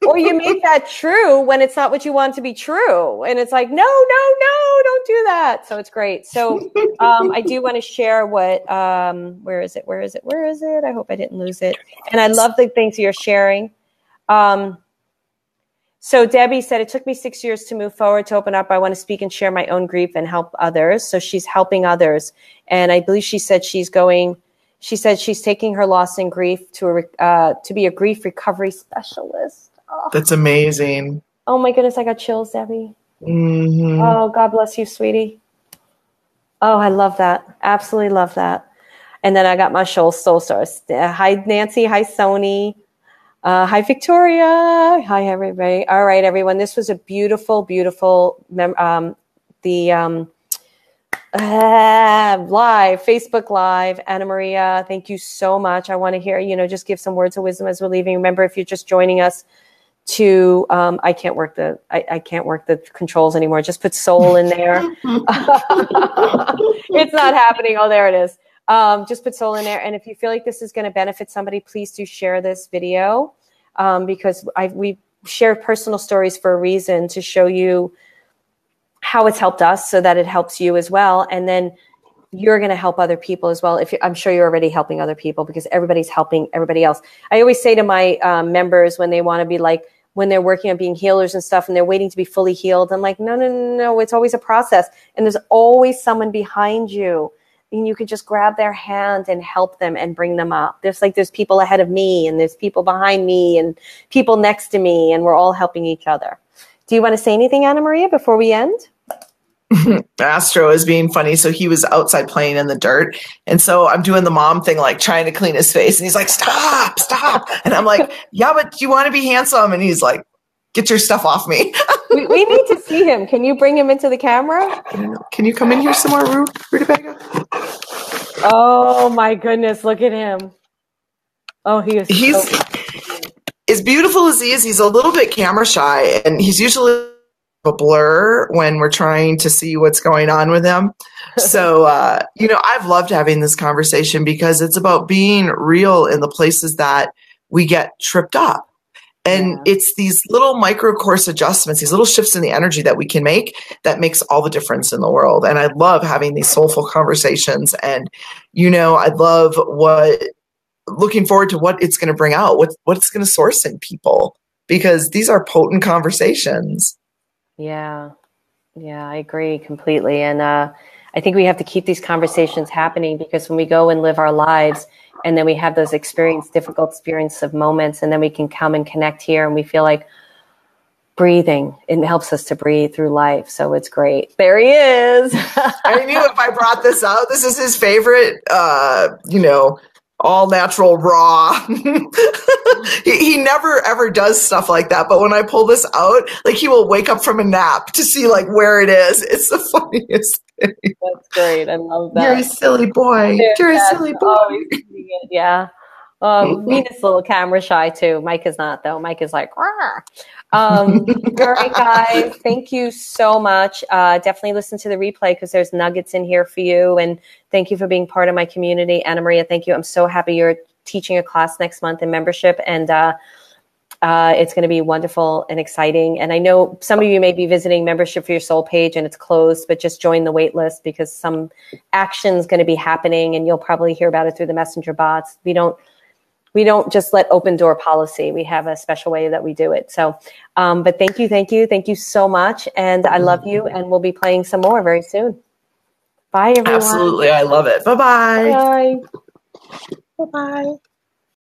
Speaker 1: Or you make that true when it's not what you want to be true. And it's like, no, don't do that. So it's great. So I do want to share what, where is it? I hope I didn't lose it. And I love the things you're sharing. So Debbie said, it took me 6 years to move forward, to open up. I want to speak and share my own grief and help others. So she's helping others. And I believe she said she's taking her loss and grief to be a grief recovery specialist. Oh.
Speaker 2: That's amazing.
Speaker 1: Oh my goodness. I got chills, Debbie.
Speaker 2: Mm-hmm.
Speaker 1: Oh, God bless you, sweetie. Oh, I love that. Absolutely love that. And then I got my soul stars. Hi, Nancy. Hi, Sony. Hi, Victoria. Hi, everybody. All right, everyone. This was a beautiful, beautiful live, Facebook Live. Anna Maria, thank you so much. I want to hear, just give some words of wisdom as we're leaving. Remember, if you're just joining us, I can't work the controls anymore. Just put soul in there. It's not happening. Oh, there it is. Just put soul in there. And if you feel like this is going to benefit somebody, please do share this video, because we share personal stories for a reason, to show you how it's helped us so that it helps you as well. And then you're going to help other people as well. I'm sure you're already helping other people because everybody's helping everybody else. I always say to my members when they want to be when they're working on being healers and stuff and they're waiting to be fully healed, I'm like, no. It's always a process. And there's always someone behind you. And you can just grab their hand and help them and bring them up. There's people ahead of me and there's people behind me and people next to me, and we're all helping each other. Do you want to say anything, Anna Maria, before we end?
Speaker 2: Astro is being funny. So he was outside playing in the dirt. And so I'm doing the mom thing, like trying to clean his face. And he's like, stop, stop. And I'm like, yeah, but you want to be handsome. And he's like, get your stuff off me.
Speaker 1: We need to see him. Can you bring him into the camera?
Speaker 2: Can you come in here some more, Rutabaga?
Speaker 1: Oh my goodness. Look at him. Oh, he's
Speaker 2: as beautiful as he is. He's a little bit camera shy, and he's usually a blur when we're trying to see what's going on with him. So, I've loved having this conversation because it's about being real in the places that we get tripped up. And it's these little micro course adjustments, these little shifts in the energy that we can make that makes all the difference in the world. And I love having these soulful conversations. And, I love looking forward to what it's going to bring out, what it's going to source in people, because these are potent conversations.
Speaker 1: Yeah, I agree completely. And I think we have to keep these conversations happening, because when we go and live our lives and then we have those difficult experience of moments, and then we can come and connect here and we feel like breathing, it helps us to breathe through life. So it's great. There he is.
Speaker 2: I knew if I brought this out, this is his favorite, all natural raw. he never ever does stuff like that. But when I pull this out, like, he will wake up from a nap to see like where it is. It's the funniest thing.
Speaker 1: That's great. I love that.
Speaker 2: You're a silly boy. You're a silly boy.
Speaker 1: Yeah. Venus a little camera shy too. Mike is not, though. Mike is like, all right, guys. Thank you so much. Definitely listen to the replay, because there's nuggets in here for you. And thank you for being part of my community. Anna Maria, thank you. I'm so happy you're teaching a class next month in membership. And it's going to be wonderful and exciting. And I know some of you may be visiting Membership for Your Soul page and it's closed, but just join the wait list, because some action is going to be happening, and you'll probably hear about it through the messenger bots. We don't just let open door policy. We have a special way that we do it. So, but thank you so much. And I love you. And we'll be playing some more very soon. Bye, everyone.
Speaker 2: Absolutely. I love it. Bye-bye.
Speaker 1: Bye.
Speaker 2: Bye-bye.